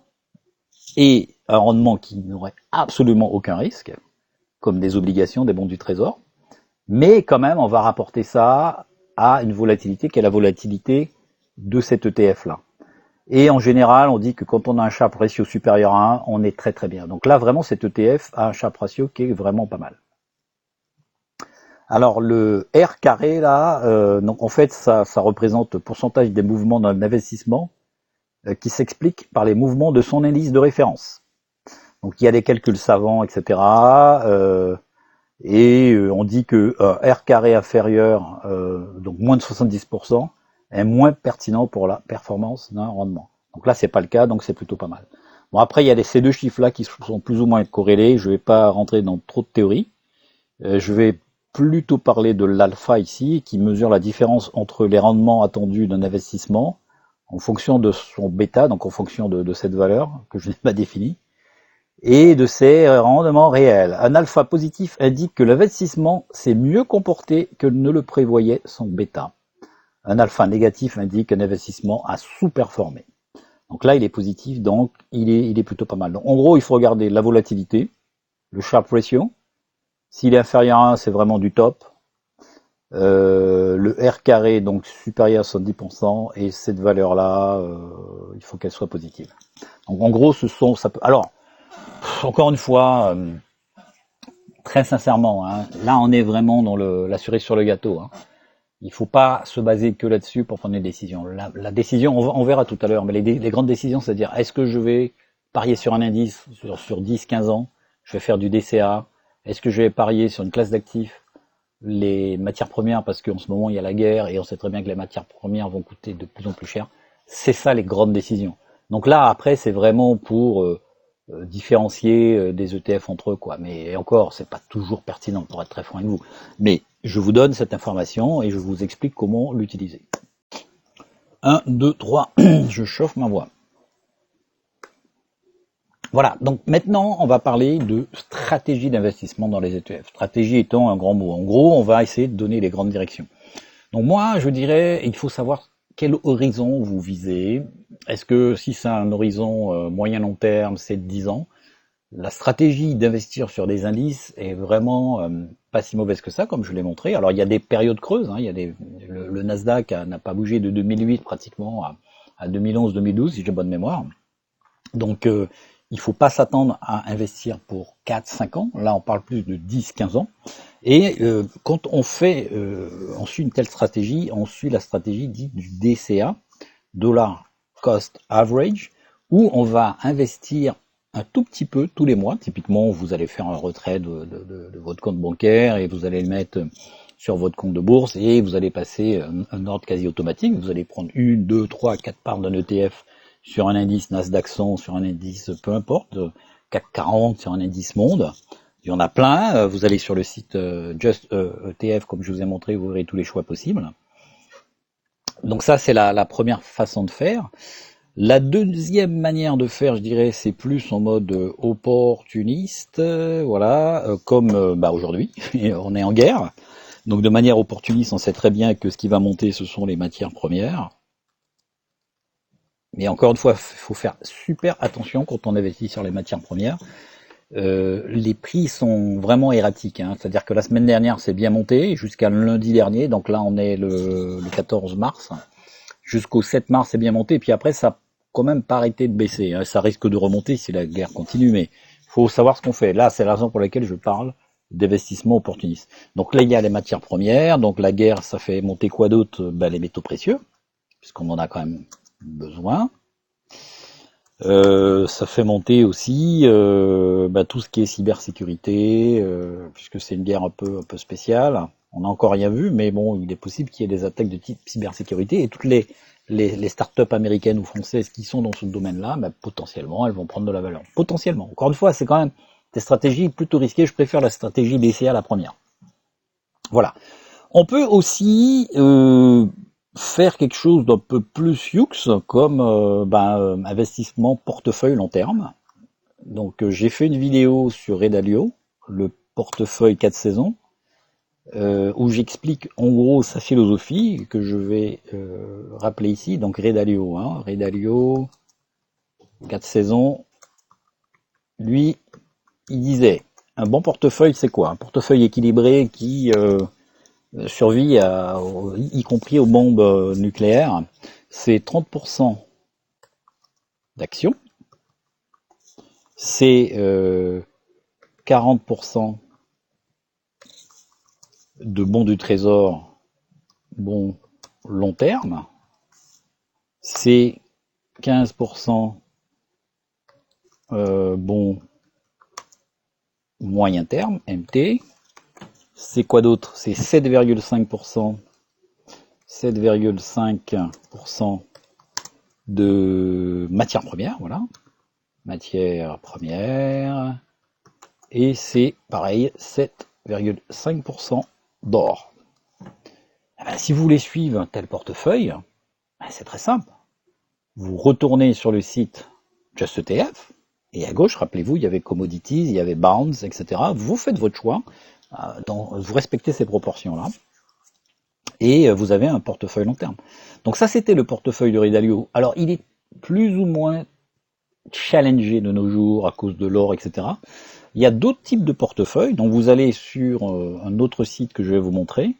A: et un rendement qui n'aurait absolument aucun risque, comme des obligations, des bons du trésor, mais quand même, on va rapporter ça à une volatilité qui est la volatilité de cet ETF-là. Et en général, on dit que quand on a un Sharpe ratio supérieur à 1, on est très très bien. Donc là, vraiment, cet ETF a un Sharpe ratio qui est vraiment pas mal. Alors le R carré là, donc en fait, ça représente le pourcentage des mouvements d'un investissement qui s'explique par les mouvements de son indice de référence. Donc il y a des calculs savants, etc. On dit que R carré inférieur, donc moins de 70%, est moins pertinent pour la performance d'un rendement. Donc là, c'est pas le cas, donc c'est plutôt pas mal. Bon, après, il y a ces deux chiffres-là qui sont plus ou moins corrélés. Je vais pas rentrer dans trop de théories. Je vais plutôt parler de l'alpha ici, qui mesure la différence entre les rendements attendus d'un investissement en fonction de son bêta, donc en fonction de cette valeur que je n'ai pas définie, et de ses rendements réels. Un alpha positif indique que l'investissement s'est mieux comporté que ne le prévoyait son bêta. Un alpha négatif indique qu'un investissement a sous-performé. Donc là, il est positif, donc il est plutôt pas mal. Donc, en gros, il faut regarder la volatilité, le Sharpe ratio. S'il est inférieur à 1, c'est vraiment du top. Le R carré, donc supérieur à 70%, et cette valeur-là, il faut qu'elle soit positive. Donc en gros, ça peut. Alors, encore une fois, très sincèrement, hein, là on est vraiment dans la cerise sur le gâteau. Hein. Il faut pas se baser que là-dessus pour prendre une décision. La décision, on verra tout à l'heure, mais les grandes décisions, c'est-à-dire, est-ce que je vais parier sur un indice sur 10, 15 ans, je vais faire du DCA, est-ce que je vais parier sur une classe d'actifs, les matières premières, parce qu'en ce moment il y a la guerre et on sait très bien que les matières premières vont coûter de plus en plus cher. C'est ça les grandes décisions. Donc là, après, c'est vraiment pour différencier des ETF entre eux, quoi. Mais encore, c'est pas toujours pertinent, pour être très franc avec vous. Mais je vous donne cette information et je vous explique comment l'utiliser. 1, 2, 3, je chauffe ma voix. Voilà, donc maintenant on va parler de stratégie d'investissement dans les ETF. Stratégie étant un grand mot. En gros, on va essayer de donner les grandes directions. Donc moi, je dirais, il faut savoir quel horizon vous visez? Est-ce que si c'est un horizon moyen-long terme, c'est de 10 ans, la stratégie d'investir sur des indices est vraiment pas si mauvaise que ça, comme je l'ai montré. Alors il y a des périodes creuses, hein, il y a le Nasdaq n'a pas bougé de 2008 pratiquement à 2011-2012, si j'ai bonne mémoire. Donc il faut pas s'attendre à investir pour 4-5 ans, là on parle plus de 10-15 ans. Et quand on suit une telle stratégie, on suit la stratégie dite du DCA, Dollar Cost Average, où on va investir un tout petit peu tous les mois. Typiquement, vous allez faire un retrait de votre compte bancaire et vous allez le mettre sur votre compte de bourse et vous allez passer un ordre quasi automatique. Vous allez prendre 1, 2, 3, 4 parts d'un ETF sur un indice Nasdaq 100, sur un indice peu importe, CAC 40, sur un indice monde. Il y en a plein. Vous allez sur le site Just ETF, comme je vous ai montré, vous verrez tous les choix possibles. Donc ça, c'est la première façon de faire. La deuxième manière de faire, je dirais, c'est plus en mode opportuniste, voilà, comme aujourd'hui, on est en guerre. Donc de manière opportuniste, on sait très bien que ce qui va monter, ce sont les matières premières. Mais encore une fois, il faut faire super attention quand on investit sur les matières premières. Les prix sont vraiment erratiques, hein. C'est-à-dire que la semaine dernière, c'est bien monté jusqu'à lundi dernier. Donc là, on est le 14 mars. Jusqu'au 7 mars, c'est bien monté. Et puis après, ça n'a quand même pas arrêté de baisser, hein. Ça risque de remonter si la guerre continue, mais il faut savoir ce qu'on fait. Là, c'est la raison pour laquelle je parle d'investissement opportuniste. Donc là, il y a les matières premières. Donc la guerre, ça fait monter quoi d'autre? Les métaux précieux, puisqu'on en a quand même besoin. Ça fait monter aussi tout ce qui est cybersécurité, puisque c'est une guerre un peu spéciale. On n'a encore rien vu, mais bon, il est possible qu'il y ait des attaques de type cybersécurité et toutes les startups américaines ou françaises qui sont dans ce domaine-là, potentiellement, elles vont prendre de la valeur. Potentiellement. Encore une fois, c'est quand même des stratégies plutôt risquées. Je préfère la stratégie DCA, la première. Voilà. On peut aussi faire quelque chose d'un peu plus yuxe, comme investissement portefeuille long terme. Donc j'ai fait une vidéo sur Redalio, le portefeuille 4 saisons, où j'explique en gros sa philosophie, que je vais rappeler ici. Donc Redalio, Redalio, 4 saisons, lui, il disait, un bon portefeuille c'est quoi? Un portefeuille équilibré qui survit y compris aux bombes nucléaires, c'est 30% d'actions, c'est 40% de bons du trésor, bons long terme, c'est 15% bons moyen terme, MT, c'est quoi d'autre? C'est 7,5% de matières premières, voilà, matières premières, et c'est pareil, 7,5% d'or. Si vous voulez suivre un tel portefeuille, c'est très simple. Vous retournez sur le site Just ETF, et à gauche, rappelez-vous, il y avait Commodities, il y avait Bonds, etc. Vous faites votre choix, vous respectez ces proportions-là, et vous avez un portefeuille long terme. Donc ça, c'était le portefeuille de Redalio. Alors, il est plus ou moins challengé de nos jours à cause de l'or, etc. Il y a d'autres types de portefeuilles, donc vous allez sur un autre site que je vais vous montrer,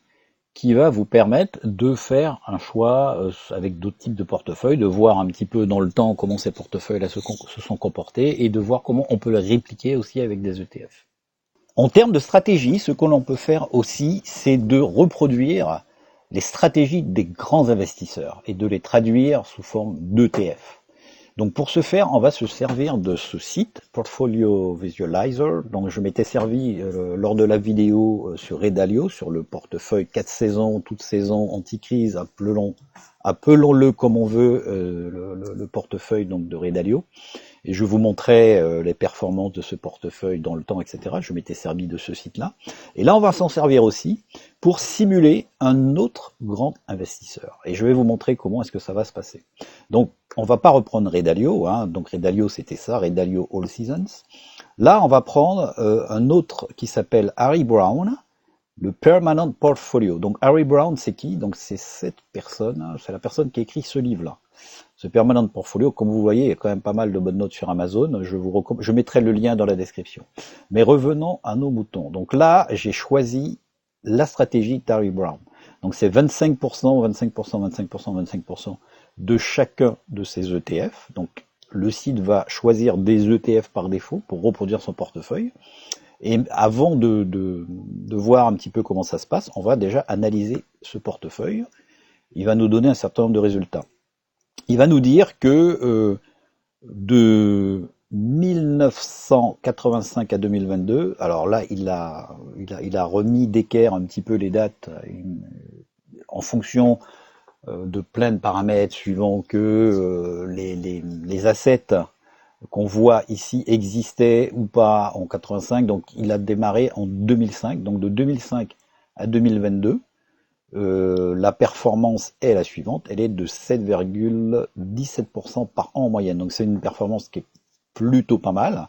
A: qui va vous permettre de faire un choix avec d'autres types de portefeuilles, de voir un petit peu dans le temps comment ces portefeuilles-là se sont comportés, et de voir comment on peut les répliquer aussi avec des ETF. En termes de stratégie, ce que l'on peut faire aussi, c'est de reproduire les stratégies des grands investisseurs et de les traduire sous forme d'ETF. Donc pour ce faire, on va se servir de ce site, Portfolio Visualizer. Donc je m'étais servi lors de la vidéo sur Redalio, sur le portefeuille 4 saisons, toute saison, anti-crise, appelons-le comme on veut, le portefeuille donc de Redalio. Et je vous montrais les performances de ce portefeuille dans le temps, etc. Je m'étais servi de ce site-là. Et là, on va s'en servir aussi pour simuler un autre grand investisseur. Et je vais vous montrer comment est-ce que ça va se passer. Donc, on va pas reprendre Redalio. Donc, Redalio, c'était ça, Redalio All Seasons. Là, on va prendre un autre qui s'appelle Harry Brown. Le Permanent Portfolio. Donc Harry Brown, c'est qui? Donc c'est cette personne, c'est la personne qui a écrit ce livre-là. Ce Permanent Portfolio, comme vous voyez, il y a quand même pas mal de bonnes notes sur Amazon. Je mettrai le lien dans la description. Mais revenons à nos moutons. Donc là, j'ai choisi la stratégie d'Harry Brown. Donc c'est 25%, 25%, 25%, 25% de chacun de ces ETF. Donc le site va choisir des ETF par défaut pour reproduire son portefeuille. Et avant de voir un petit peu comment ça se passe, on va déjà analyser ce portefeuille. Il va nous donner un certain nombre de résultats. Il va nous dire que de 1985 à 2022, alors là il a remis d'équerre un petit peu les dates en fonction de plein de paramètres suivant que les assets qu'on voit ici existaient ou pas en 85, donc il a démarré en 2005, donc de 2005 à 2022. La performance est la suivante, elle est de 7,17% par an en moyenne. Donc c'est une performance qui est plutôt pas mal.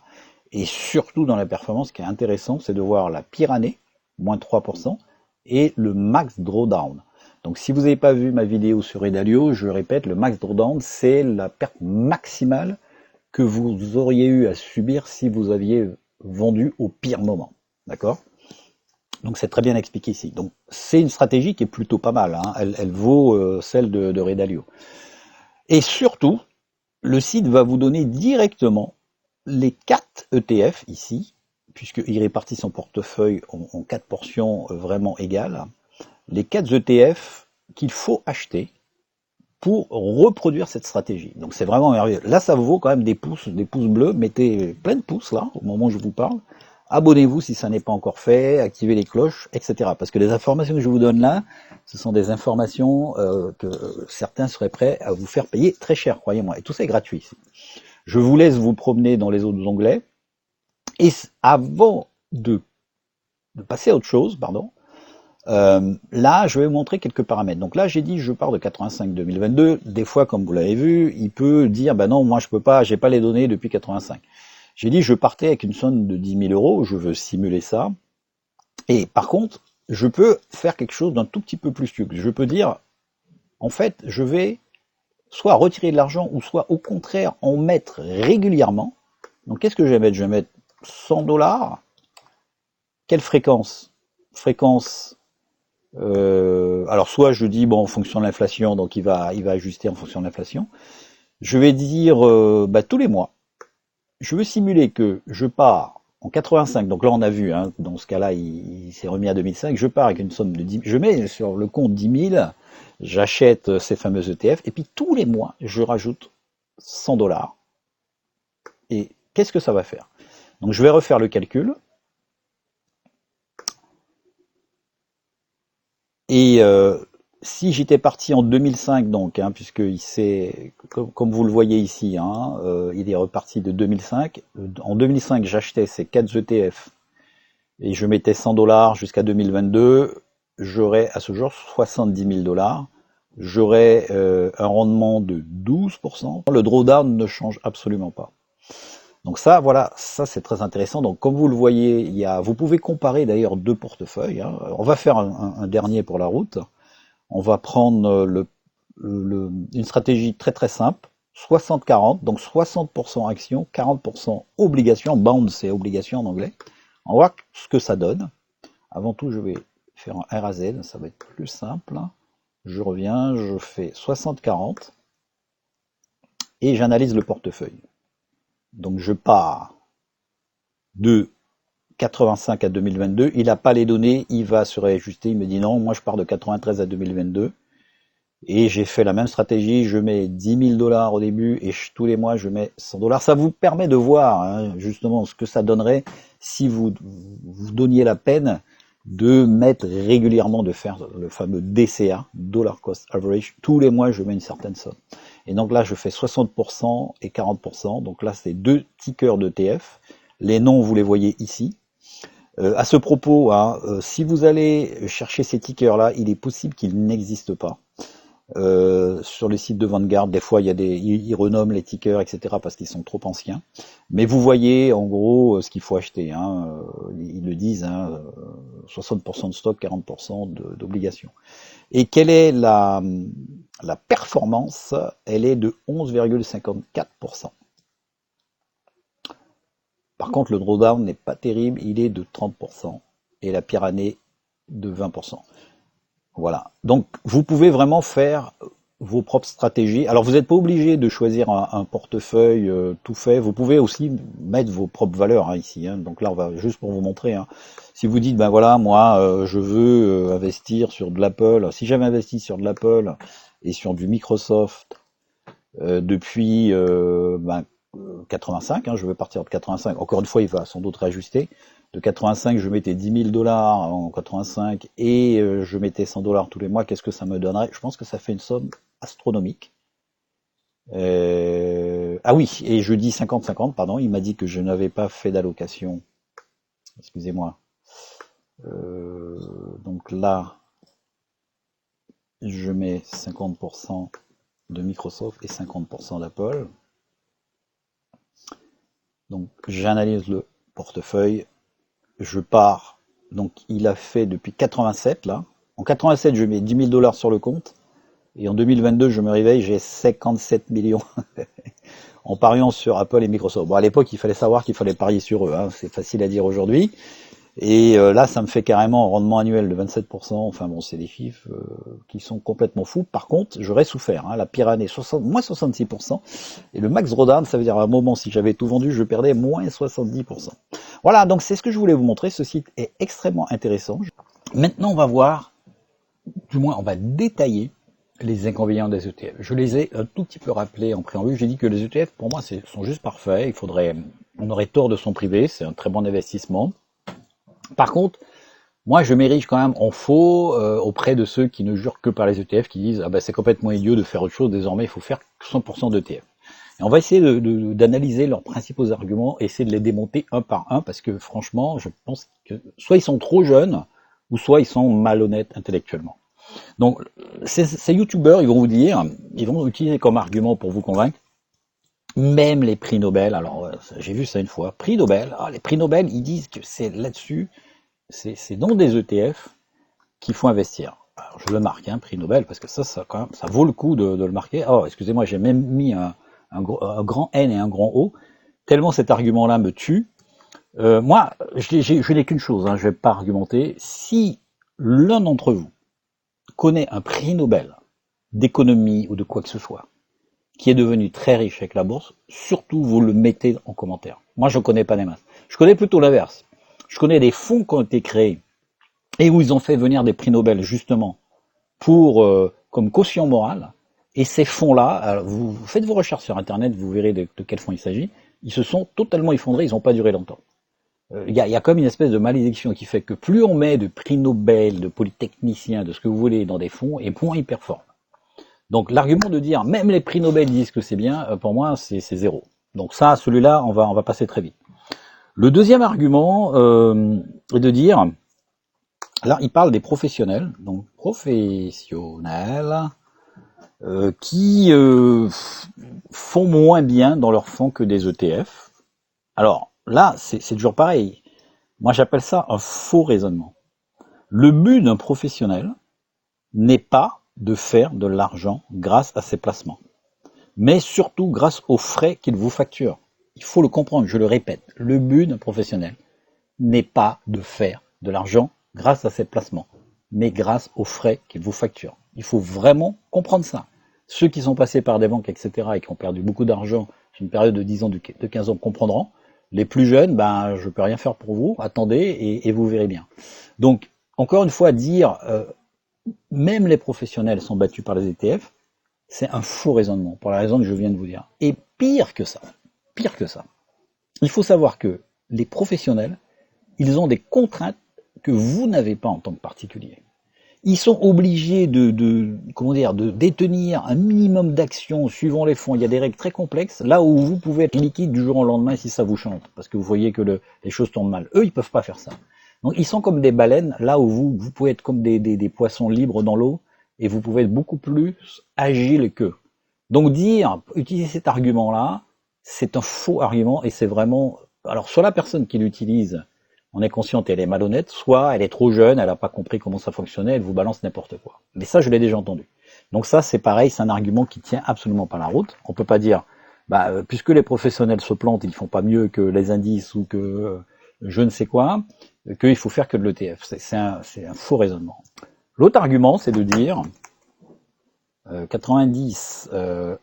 A: Et surtout dans la performance, ce qui est intéressant, c'est de voir la pire année, moins 3%, et le max drawdown. Donc si vous n'avez pas vu ma vidéo sur Redalio, je répète, le max drawdown, c'est la perte maximale que vous auriez eu à subir si vous aviez vendu au pire moment. D'accord ? Donc c'est très bien expliqué ici. Donc c'est une stratégie qui est plutôt pas mal, hein. Elle vaut celle de Redalio. Et surtout, le site va vous donner directement les 4 ETF ici, puisqu'il répartit son portefeuille en 4 portions vraiment égales, les 4 ETF qu'il faut acheter pour reproduire cette stratégie. Donc c'est vraiment merveilleux. Là ça vous vaut quand même des pouces bleus, mettez plein de pouces là, au moment où je vous parle. Abonnez-vous si ça n'est pas encore fait, activez les cloches, etc. Parce que les informations que je vous donne là, ce sont des informations que certains seraient prêts à vous faire payer très cher, croyez-moi. Et tout ça est gratuit. Je vous laisse vous promener dans les autres onglets. Et avant de passer à autre chose, pardon, là, je vais vous montrer quelques paramètres. Donc là, j'ai dit, je pars de 85-2022. Des fois, comme vous l'avez vu, il peut dire, ben non, moi je peux pas, j'ai pas les données depuis 85. J'ai dit, je partais avec une somme de 10 000 euros, je veux simuler ça. Et par contre, je peux faire quelque chose d'un tout petit peu plus luxe. Je peux dire, en fait, je vais soit retirer de l'argent, ou soit au contraire en mettre régulièrement. Donc qu'est-ce que je vais mettre? Je vais mettre 100 $. Quelle fréquence? Fréquence. Alors soit je dis, bon, en fonction de l'inflation, donc il va ajuster en fonction de l'inflation. Je vais dire tous les mois. Je veux simuler que je pars en 85, donc là on a vu, hein, dans ce cas-là il s'est remis à 2005, je pars avec une somme de 10 000, je mets sur le compte 10 000, j'achète ces fameux ETF, et puis tous les mois je rajoute 100 $. Et qu'est-ce que ça va faire? Donc je vais refaire le calcul. Et si j'étais parti en 2005, donc, hein, puisque comme vous le voyez ici, hein, il est reparti de 2005. En 2005, j'achetais ces 4 ETF et je mettais 100 $ jusqu'à 2022. J'aurais à ce jour 70 000 $. J'aurais un rendement de 12%. Le drawdown ne change absolument pas. Donc ça, voilà, ça c'est très intéressant. Donc comme vous le voyez, vous pouvez comparer d'ailleurs deux portefeuilles, hein. On va faire un dernier pour la route. On va prendre une stratégie très très simple, 60-40, donc 60% actions, 40% obligations. Bond, c'est obligation en anglais. On voit ce que ça donne. Avant tout, je vais faire un RAZ, ça va être plus simple. Je reviens, je fais 60-40 et j'analyse le portefeuille. Donc je pars de 85 à 2022, il n'a pas les données, il va se réajuster, il me dit non, moi je pars de 93 à 2022, et j'ai fait la même stratégie, je mets 10 000 $ au début, et tous les mois je mets 100 $. Ça vous permet de voir, hein, justement ce que ça donnerait si vous donniez la peine de mettre régulièrement, de faire le fameux DCA, Dollar Cost Average, tous les mois je mets une certaine somme. Et donc là je fais 60% et 40%, donc là c'est 2 tickers d'ETF, les noms vous les voyez ici. À ce propos, hein, si vous allez chercher ces tickers là, il est possible qu'ils n'existent pas. Sur les sites de Vanguard, des fois, il y a ils renomment les tickers, etc. parce qu'ils sont trop anciens. Mais vous voyez, en gros, ce qu'il faut acheter. Hein, ils le disent, hein, 60% de stock, 40% d'obligations. Et quelle est la performance? Elle est de 11,54%. Par contre, le drawdown n'est pas terrible, il est de 30%. Et la pire année de 20%. Voilà. Donc, vous pouvez vraiment faire vos propres stratégies. Alors, vous n'êtes pas obligé de choisir un portefeuille tout fait. Vous pouvez aussi mettre vos propres valeurs hein, ici. Hein. Donc là, on va juste pour vous montrer. Hein. Si vous dites, ben voilà, moi, je veux investir sur de l'Apple. Si j'avais investi sur de l'Apple et sur du Microsoft depuis 85, hein, je vais partir de 85. Encore une fois, il va sans doute réajuster. De 85, je mettais 10 000 dollars en 85 et je mettais 100 dollars tous les mois. Qu'est-ce que ça me donnerait? Je pense que ça fait une somme astronomique. Ah oui, et je dis 50-50, pardon. Il m'a dit que je n'avais pas fait d'allocation. Excusez-moi. Donc là, je mets 50% de Microsoft et 50% d'Apple. Donc j'analyse le portefeuille. Je pars, donc il a fait depuis 87 là. En 87, je mets 10 000 dollars sur le compte. Et en 2022, je me réveille, j'ai 57 millions en pariant sur Apple et Microsoft. Bon, à l'époque, il fallait savoir qu'il fallait parier sur eux. Hein. C'est facile à dire aujourd'hui. Et là, ça me fait carrément un rendement annuel de 27%. Enfin bon, c'est des chiffres qui sont complètement fous. Par contre, j'aurais souffert. Hein. La pire année, moins 66%. Et le max drawdown, ça veut dire à un moment, si j'avais tout vendu, je perdais moins 70%. Voilà, donc c'est ce que je voulais vous montrer. Ce site est extrêmement intéressant. Maintenant, on va voir, du moins, on va détailler les inconvénients des ETF. Je les ai un tout petit peu rappelés en préambule. J'ai dit que les ETF, pour moi, sont juste parfaits. On aurait tort de s'en priver. C'est un très bon investissement. Par contre, moi je m'érige quand même en faux auprès de ceux qui ne jurent que par les ETF, qui disent ah ben c'est complètement idiot de faire autre chose, désormais il faut faire 100% d'ETF. Et on va essayer d'analyser leurs principaux arguments, essayer de les démonter un par un, parce que franchement, je pense que soit ils sont trop jeunes, ou soit ils sont malhonnêtes intellectuellement. Donc ces youtubeurs, ils vont utiliser comme argument pour vous convaincre, même les prix Nobel, alors j'ai vu ça une fois, prix Nobel, les prix Nobel, ils disent que c'est là-dessus, c'est dans des ETF qu'il faut investir. Alors je le marque, hein, prix Nobel, parce que ça quand même, ça vaut le coup de le marquer. Oh, excusez-moi, j'ai même mis un grand N et un grand O, tellement cet argument-là me tue. Moi, je n'ai qu'une chose, hein, je ne vais pas argumenter. Si l'un d'entre vous connaît un prix Nobel d'économie ou de quoi que ce soit, qui est devenu très riche avec la bourse, surtout vous le mettez en commentaire. Moi, je ne connais pas des masses. Je connais plutôt l'inverse. Je connais des fonds qui ont été créés et où ils ont fait venir des prix Nobel justement pour comme quotient moral. Et ces fonds-là, vous faites vos recherches sur Internet, vous verrez de quels fonds il s'agit. Ils se sont totalement effondrés, ils n'ont pas duré longtemps. Il y a comme une espèce de malédiction qui fait que plus on met de prix Nobel, de polytechniciens, de ce que vous voulez dans des fonds, et moins ils performent. Donc l'argument de dire même les prix Nobel disent que c'est bien, pour moi c'est zéro. Donc ça, celui-là, on va passer très vite. Le deuxième argument est de dire, là il parle des professionnels, donc professionnels qui font moins bien dans leurs fonds que des ETF. Alors là, c'est toujours pareil. Moi j'appelle ça un faux raisonnement. Le but d'un professionnel n'est pas de faire de l'argent grâce à ses placements, mais surtout grâce aux frais qu'il vous facture. Il faut le comprendre, je le répète, le but d'un professionnel n'est pas de faire de l'argent grâce à ses placements, mais grâce aux frais qu'il vous facture. Il faut vraiment comprendre ça. Ceux qui sont passés par des banques, etc., et qui ont perdu beaucoup d'argent sur une période de 10 ans, de 15 ans, comprendront. Les plus jeunes, ben, je peux rien faire pour vous, attendez, et vous verrez bien. Donc, encore une fois, dire même les professionnels sont battus par les ETF, c'est un faux raisonnement, pour la raison que je viens de vous dire. Et pire que ça, il faut savoir que les professionnels, ils ont des contraintes que vous n'avez pas en tant que particulier. Ils sont obligés de détenir un minimum d'actions suivant les fonds. Il y a des règles très complexes, là où vous pouvez être liquide du jour au lendemain si ça vous chante, parce que vous voyez que les choses tournent mal. Eux, ils peuvent pas faire ça. Donc ils sont comme des baleines, là où vous pouvez être comme des poissons libres dans l'eau, et vous pouvez être beaucoup plus agile qu'eux. Donc utiliser cet argument-là, c'est un faux argument et c'est vraiment... Alors soit la personne qui l'utilise, on est consciente, elle est malhonnête, soit elle est trop jeune, elle n'a pas compris comment ça fonctionnait, elle vous balance n'importe quoi. Mais ça, je l'ai déjà entendu. Donc ça, c'est pareil, c'est un argument qui tient absolument pas la route. On peut pas dire, puisque les professionnels se plantent, ils font pas mieux que les indices ou que je ne sais quoi, qu'il faut faire que de l'ETF. C'est un faux raisonnement. L'autre argument, c'est de dire 90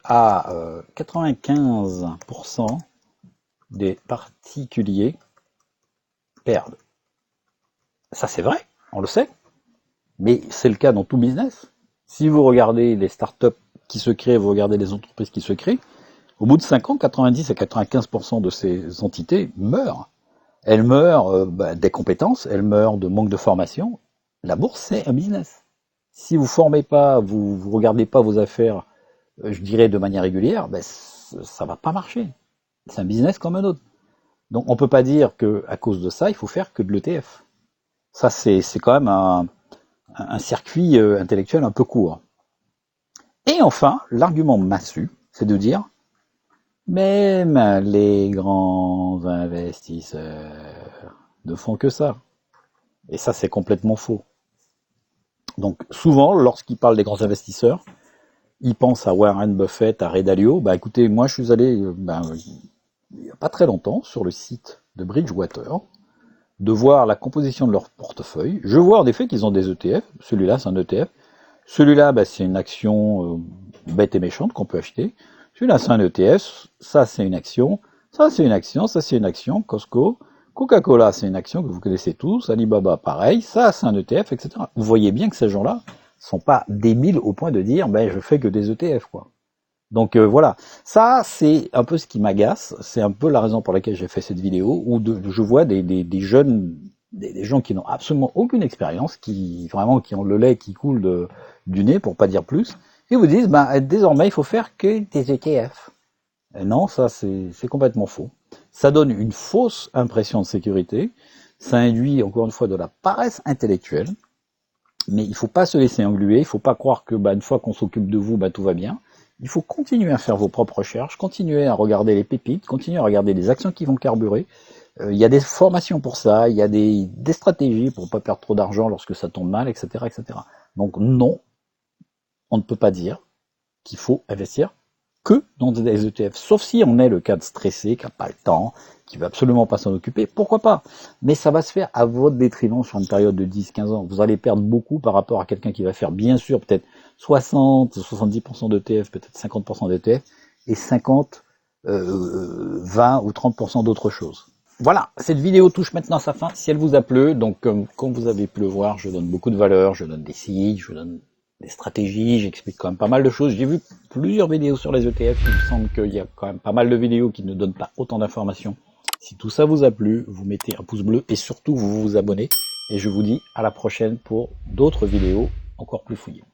A: à 95% des particuliers perdent. Ça c'est vrai, on le sait, mais c'est le cas dans tout business. Si vous regardez les startups qui se créent, vous regardez les entreprises qui se créent, au bout de 5 ans, 90 à 95% de ces entités meurent. Elles meurent des compétences, elles meurent de manque de formation. La bourse, c'est un business. Si vous formez pas, vous regardez pas vos affaires, je dirais de manière régulière, ça va pas marcher. C'est un business comme un autre. Donc on peut pas dire que à cause de ça, il faut faire que de l'ETF. Ça c'est quand même un circuit intellectuel un peu court. Et enfin, l'argument massu, c'est de dire même les grands investisseurs ne font que ça. Et ça c'est complètement faux. Donc souvent, lorsqu'ils parlent des grands investisseurs, ils pensent à Warren Buffett, à Ray Dalio. Écoutez, moi je suis allé il n'y a pas très longtemps sur le site de Bridgewater, de voir la composition de leur portefeuille. Je vois en effet qu'ils ont des ETF. Celui-là, c'est un ETF. Celui-là, c'est une action bête et méchante qu'on peut acheter. Celui-là, c'est un ETF. Ça, c'est une action. Ça, c'est une action. Ça, c'est une action. Costco. Coca-Cola, c'est une action que vous connaissez tous. Alibaba, pareil. Ça, c'est un ETF, etc. Vous voyez bien que ces gens-là sont pas débiles au point de dire, je fais que des ETF, quoi. Donc voilà, ça c'est un peu ce qui m'agace, c'est un peu la raison pour laquelle j'ai fait cette vidéo, où je vois des jeunes, des gens qui n'ont absolument aucune expérience, qui ont le lait qui coule du nez, pour pas dire plus, et vous disent, désormais il faut faire que des ETF. Et non, ça c'est complètement faux. Ça donne une fausse impression de sécurité, ça induit encore une fois de la paresse intellectuelle, mais il faut pas se laisser engluer, il faut pas croire que une fois qu'on s'occupe de vous, tout va bien. Il faut continuer à faire vos propres recherches, continuer à regarder les pépites, continuer à regarder les actions qui vont carburer. Il y a des formations pour ça, il y a des stratégies pour pas perdre trop d'argent lorsque ça tombe mal, etc., etc. Donc non, on ne peut pas dire qu'il faut investir que dans des ETF. Sauf si on est le cas de stressé, qui n'a pas le temps, qui veut absolument pas s'en occuper, pourquoi pas? Mais ça va se faire à votre détriment sur une période de 10-15 ans. Vous allez perdre beaucoup par rapport à quelqu'un qui va faire bien sûr peut-être 60-70% d'ETF, peut-être 50% d'ETF, et 50, 20 ou 30% d'autres choses. Voilà, cette vidéo touche maintenant à sa fin. Si elle vous a plu, donc comme vous avez pu le voir, je donne beaucoup de valeur, je donne des signes, je donne des stratégies, j'explique quand même pas mal de choses. J'ai vu plusieurs vidéos sur les ETF, il me semble qu'il y a quand même pas mal de vidéos qui ne donnent pas autant d'informations. Si tout ça vous a plu, vous mettez un pouce bleu et surtout vous vous abonnez. Et je vous dis à la prochaine pour d'autres vidéos encore plus fouillées.